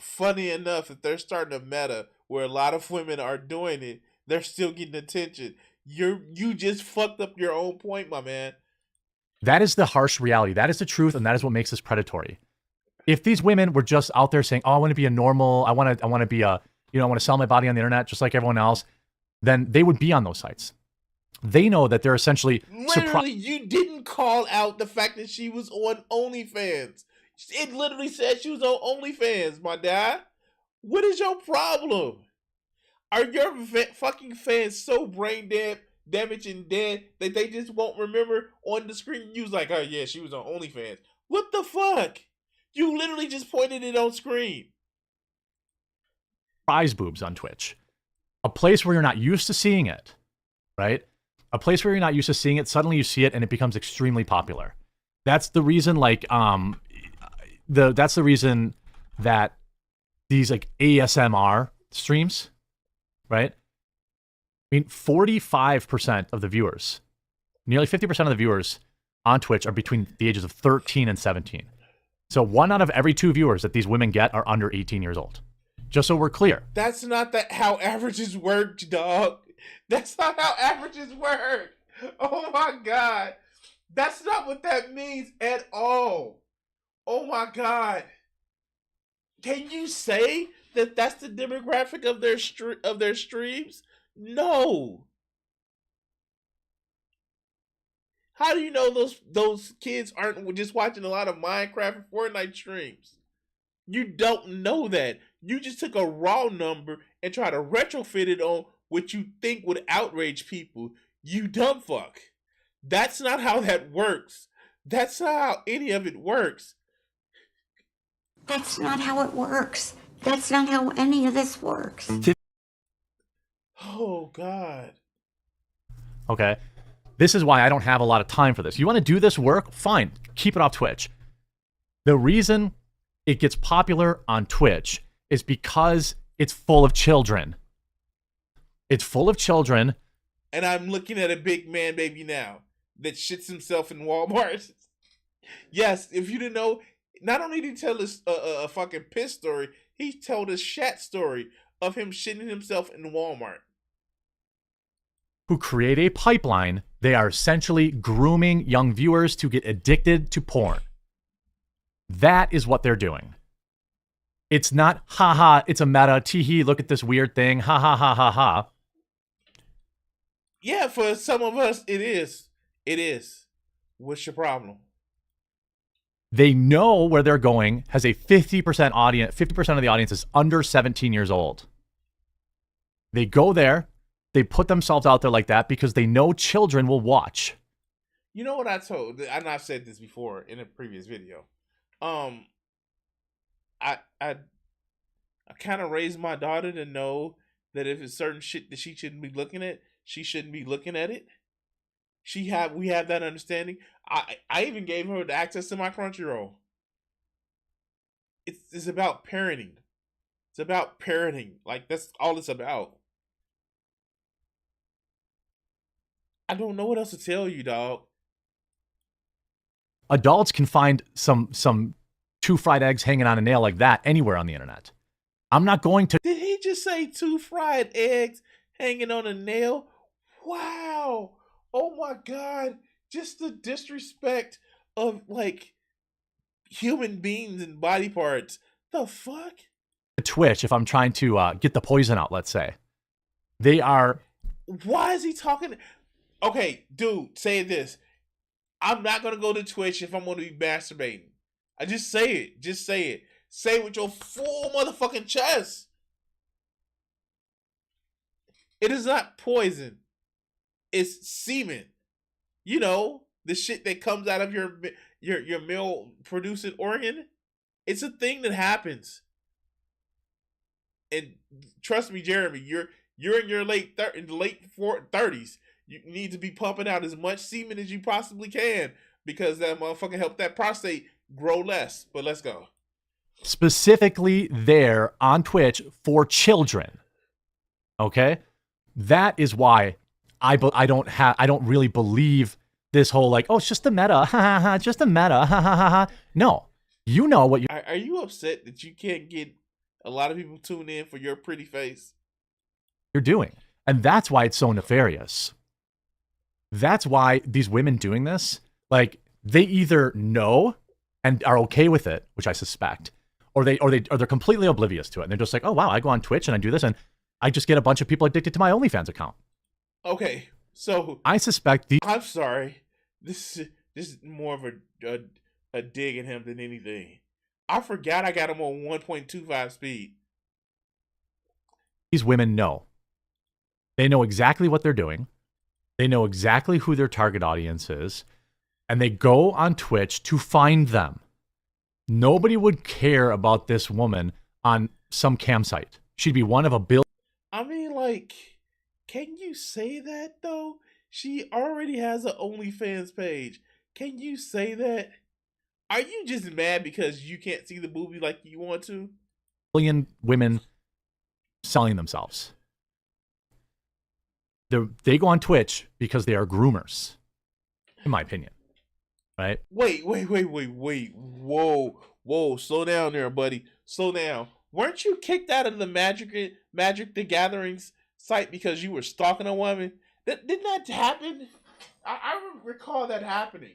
[SPEAKER 4] Funny enough, if they're starting a meta where a lot of women are doing it, they're still getting attention. You just fucked up your own point, my man.
[SPEAKER 3] That is the harsh reality. That is the truth, and that is what makes this predatory. If these women were just out there saying, "Oh, I want to be a normal, I want to be a, I want to sell my body on the internet just like everyone else," then they would be on those sites. they know that they're essentially
[SPEAKER 4] Literally, you didn't call out the fact that she was on OnlyFans. It literally said she was on OnlyFans, my dad. What is your problem? Are your fucking fans so brain damaged and dead that they just won't remember on the screen? You was like, oh yeah, she was on OnlyFans. What the fuck? You literally just pointed it on screen.
[SPEAKER 3] surprise boobs on Twitch. A place where you're not used to seeing it, right? A place where you're not used to seeing it, suddenly you see it and it becomes extremely popular. That's the reason, like, that's the reason that these, like, ASMR streams, right? I mean, 45% of the viewers, nearly 50% of the viewers on Twitch are between the ages of 13 and 17. So 1 out of every 2 viewers that these women get are under 18 years old. Just so we're clear.
[SPEAKER 4] That's not how averages work, dog. That's not how averages work. Oh my God. That's not what that means at all. Oh my God. Can you say that that's the demographic of their streams? No. How do you know those kids aren't just watching a lot of Minecraft and Fortnite streams? You don't know that. You just took a raw number and tried to retrofit it on what you think would outrage people. You dumb fuck. That's not how that works. That's not how any of it works.
[SPEAKER 8] That's not how it works. That's not how any of this works.
[SPEAKER 4] Oh, God.
[SPEAKER 3] Okay. This is why I don't have a lot of time for this. You want to do this work? Fine. Keep it off Twitch. The reason it gets popular on Twitch is because it's full of children. It's full of children.
[SPEAKER 4] And I'm looking at a big man baby now that shits himself in Walmart. Yes, if you didn't know, not only did he tell us a fucking piss story, he told a shat story of him shitting himself in Walmart.
[SPEAKER 3] Who create a pipeline. They are essentially grooming young viewers to get addicted to porn. That is what they're doing. It's not, haha, it's a meta, teehee, look at this weird thing, ha ha ha ha ha.
[SPEAKER 4] Yeah, for some of us, it is. It is. What's your problem?
[SPEAKER 3] They know where they're going, has a 50% audience, 50% of the audience is under 17 years old. They go there, they put themselves out there like that because they know children will watch.
[SPEAKER 4] You know what I told, and I've said this before in a previous video. I kind of raised my daughter to know that if it's certain shit that she shouldn't be looking at, she shouldn't be looking at it. We have that understanding. I even gave her the access to my Crunchyroll. It's about parenting. It's about parenting. Like, that's all it's about. I don't know what else to tell you, dog.
[SPEAKER 3] Adults can find some 2 fried eggs hanging on a nail like that anywhere on the internet. I'm not going to.
[SPEAKER 4] Did he just say 2 fried eggs hanging on a nail? Wow. Oh my God. Just the disrespect of, like, human beings and body parts. The fuck?
[SPEAKER 3] Twitch, if I'm trying to get the poison out, let's say. They are.
[SPEAKER 4] Why is he talking? Okay, dude, say this. I'm not going to go to Twitch if I'm going to be masturbating. I just say it. Just say it. Say it with your full motherfucking chest. It is not poison. It's semen. You know, the shit that comes out of your male producing organ. It's a thing that happens. And trust me, Jeremy, you're in your late 30s. You need to be pumping out as much semen as you possibly can because that motherfucker help that prostate grow less. But let's go.
[SPEAKER 3] Specifically there on Twitch for children. Okay? That is why I don't really believe this whole, like, oh, it's just a meta, ha ha ha, just a meta, ha ha ha ha. No. You know what you
[SPEAKER 4] Are you upset that you can't get a lot of people tune in for your pretty face?
[SPEAKER 3] you're doing. And that's why it's so nefarious. That's why these women doing this, like, they either know and are okay with it, which I suspect, or they're completely oblivious to it. And they're just like, oh wow, I go on Twitch and I do this and I just get a bunch of people addicted to my OnlyFans account.
[SPEAKER 4] Okay, So
[SPEAKER 3] I suspect the
[SPEAKER 4] I'm sorry. This is more of a dig at him than anything. I forgot I got him on 1.25 speed.
[SPEAKER 3] these women know. They know exactly what they're doing. They know exactly who their target audience is, and they go on Twitch to find them. Nobody would care about this woman on some campsite. She'd be one of a billion.
[SPEAKER 4] I mean, like, can you say that though? She already has an OnlyFans page. Can you say that? Are you just mad because you can't see the movie like you want to?
[SPEAKER 3] Women selling themselves. They go on Twitch because they are groomers, in my opinion. Right?
[SPEAKER 4] Wait. Whoa. Slow down there, buddy. Slow down. Weren't you kicked out of the Magic the Gatherings site because you were stalking a woman? Didn't that happen? I recall that happening.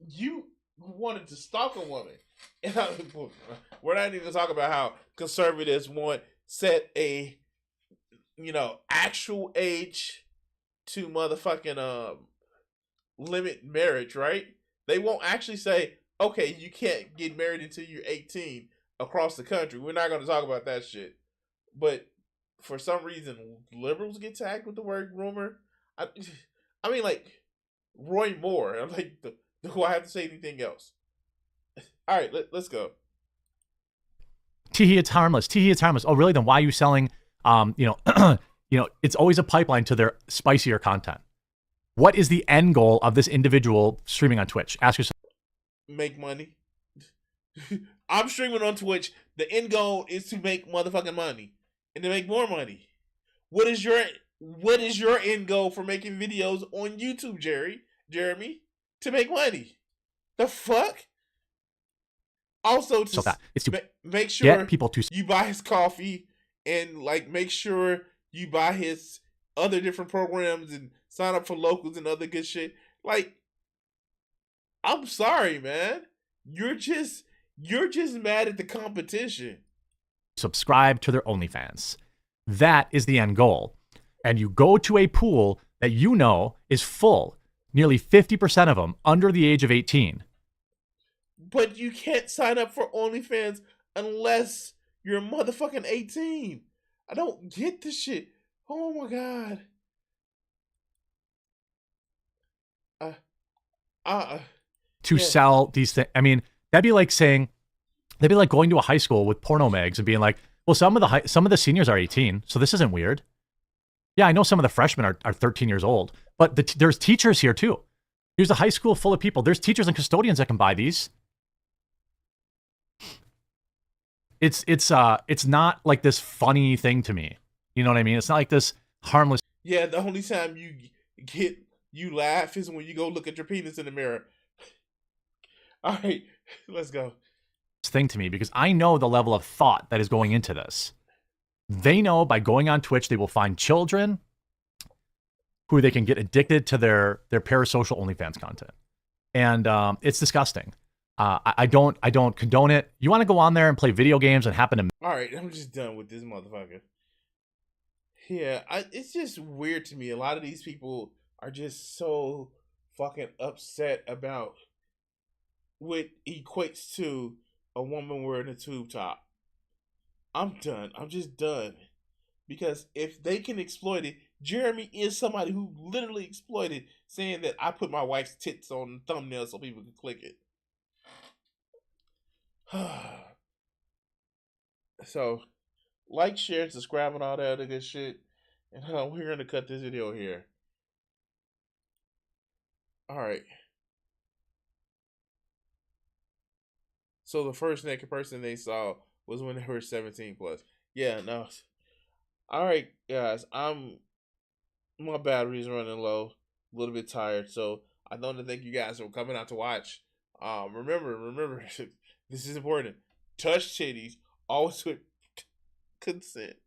[SPEAKER 4] You wanted to stalk a woman. And we're not even going to talk about how conservatives want set a, actual age to motherfucking limit marriage, right? They won't actually say, okay, you can't get married until you're 18 across the country. We're not going to talk about that shit. But for some reason, liberals get tagged with the word groomer. I mean, like, Roy Moore. I'm like, do I have to say anything else? All right, let's go.
[SPEAKER 3] Teehee, it's harmless. Teehee, it's harmless. Oh, really? Then why are you selling, it's always a pipeline to their spicier content. What is the end goal of this individual streaming on Twitch? Ask yourself.
[SPEAKER 4] Make money. I'm streaming on Twitch. The end goal is to make motherfucking money and to make more money. What is your end goal for making videos on YouTube, Jeremy? To make money. The fuck? Also, to make sure
[SPEAKER 3] people to
[SPEAKER 4] you buy his coffee and like make sure you buy his other different programs and sign up for locals and other good shit. Like, I'm sorry, man. You're just mad at the competition.
[SPEAKER 3] Subscribe to their OnlyFans. That is the end goal. And you go to a pool that you know is full, nearly 50% of them under the age of 18.
[SPEAKER 4] But you can't sign up for OnlyFans unless you're motherfucking 18. I don't get this shit. Oh my god.
[SPEAKER 3] Sell these things. I mean, that'd be like going to a high school with porno mags and being like, well, some of the seniors are 18, so this isn't weird. Yeah, I know some of the freshmen are 13 years old, but there's teachers here too. Here's a high school full of people. There's teachers and custodians that can buy these. It's not like this funny thing to me. You know what I mean? It's not like this harmless.
[SPEAKER 4] Yeah, the only time you laugh is when you go look at your penis in the mirror. All right, let's go.
[SPEAKER 3] Thing to me, because I know the level of thought that is going into this. They know by going on Twitch they will find children who they can get addicted to their parasocial OnlyFans content, and it's disgusting. I don't condone it. You want to go on there and play video games and happen to.
[SPEAKER 4] All right, I'm just done with this motherfucker. Yeah, it's just weird to me. A lot of these people are just so fucking upset about what equates to a woman wearing a tube top. I'm done. I'm just done. Because if they can exploit it, Jeremy is somebody who literally exploited saying that I put my wife's tits on the thumbnail so people can click it. So, like, share, subscribe, and all that other good shit. And we're going to cut this video here. Alright. So, the first naked person they saw was when they were 17 plus. Yeah, no. Alright, guys. My battery's running low. A little bit tired. So, I want to thank you guys for coming out to watch. Remember, this is important. Touch titties. Always with consent.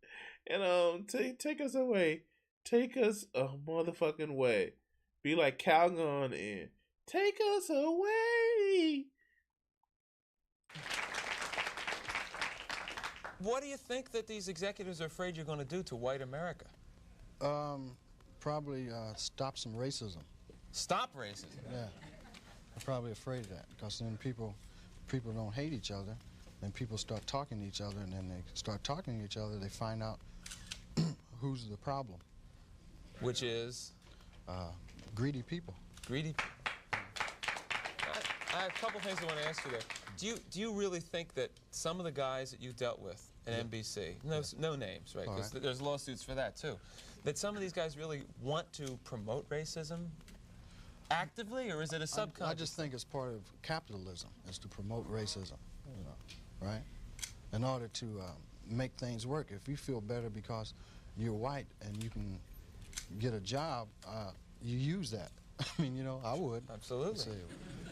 [SPEAKER 4] And take us away. Take us a motherfucking way. Be like Calgon and take us away.
[SPEAKER 9] What do you think that these executives are afraid you're going to do to white America? Probably stop some racism.
[SPEAKER 10] Stop racism.
[SPEAKER 9] Yeah, I'm probably afraid of that because then people don't hate each other, and people start talking to each other, and then they start talking to each other. They find out who's the problem.
[SPEAKER 10] Which is
[SPEAKER 9] Greedy people.
[SPEAKER 10] greedy. I have a couple things I want to ask you there. Do you really think that some of the guys that you dealt with at NBC, no names, right? Because there's lawsuits for that too, that some of these guys really want to promote racism actively, or is it a subconscious?
[SPEAKER 9] I just think it's part of capitalism, is to promote racism, you know, right? In order to make things work. If you feel better because you're white and you can get a job, you use that. I mean, you know, I would.
[SPEAKER 10] Absolutely.
[SPEAKER 9] Say,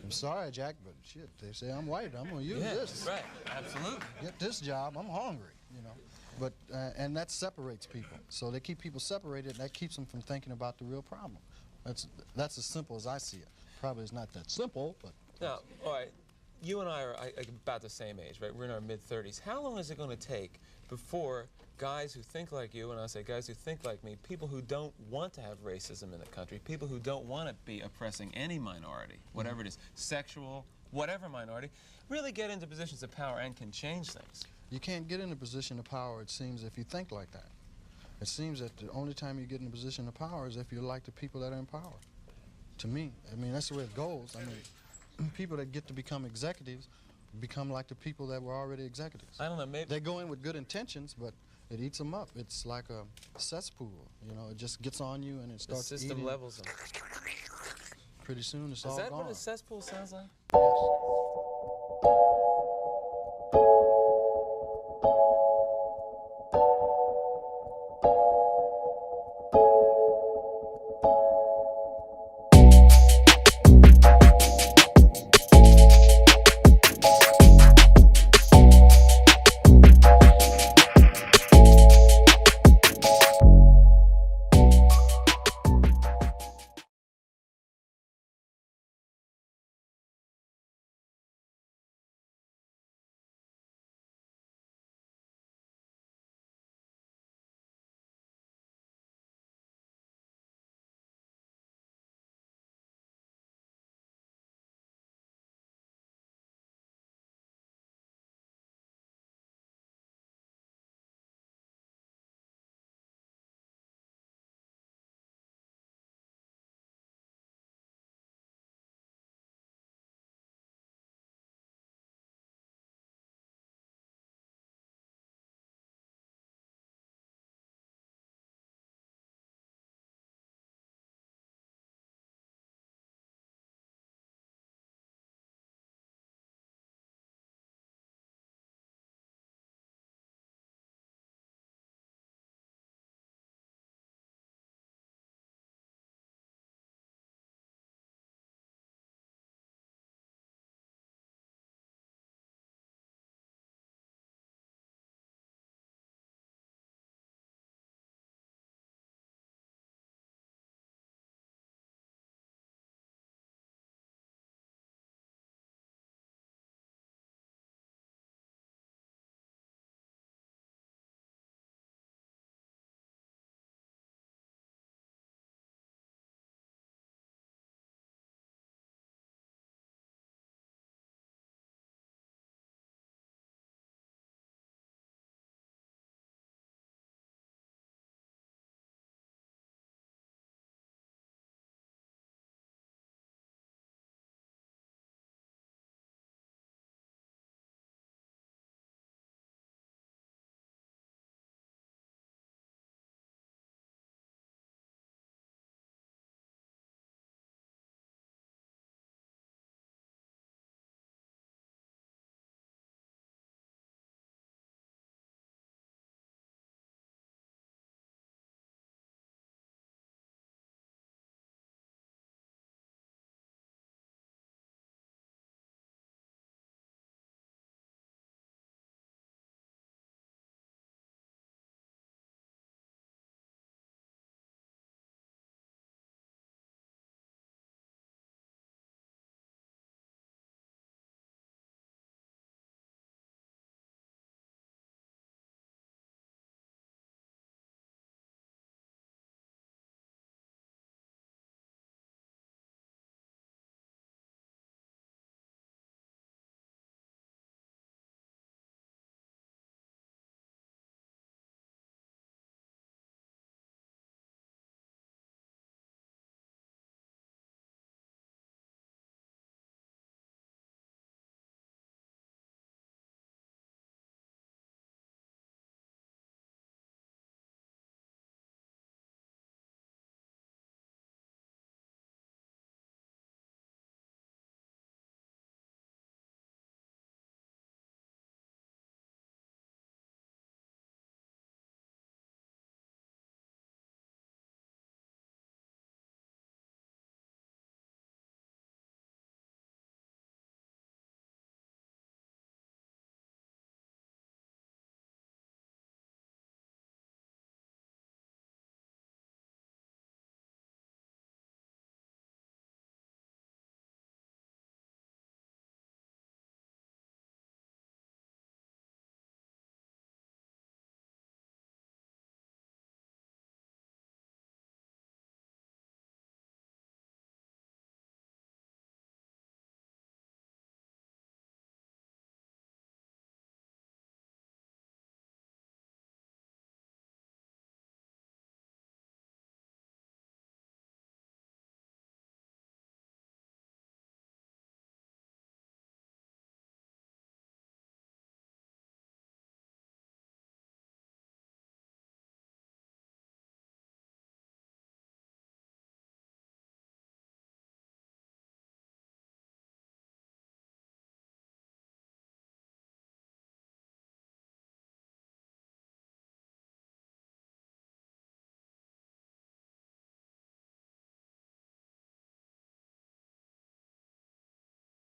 [SPEAKER 9] I'm sorry, Jack, but shit, they say I'm white. I'm going to use this.
[SPEAKER 10] Right, absolutely.
[SPEAKER 9] Get this job. I'm hungry, you know. But, and that separates people. So they keep people separated, and that keeps them from thinking about the real problem. That's as simple as I see it. Probably it's not that simple, but...
[SPEAKER 10] Now, all right, you and I are about the same age, right? We're in our mid-30s. How long is it going to take before guys who think like you, and I say guys who think like me, people who don't want to have racism in the country, people who don't want to be oppressing any minority, whatever it is, sexual, whatever minority, really get into positions of power and can change things?
[SPEAKER 9] You can't get in a position of power, it seems, if you think like that. It seems that the only time you get in a position of power is if you're like the people that are in power. To me, I mean, that's the way it goes. I mean, people that get to become executives become like the people that were already executives.
[SPEAKER 10] I don't know, maybe...
[SPEAKER 9] They go in with good intentions, but it eats them up. It's like a cesspool, you know, it just gets on you and it starts
[SPEAKER 10] the system
[SPEAKER 9] eating.
[SPEAKER 10] levels them.
[SPEAKER 9] Pretty soon it's all
[SPEAKER 10] Is that
[SPEAKER 9] gone.
[SPEAKER 10] what a cesspool sounds like?
[SPEAKER 9] Yes.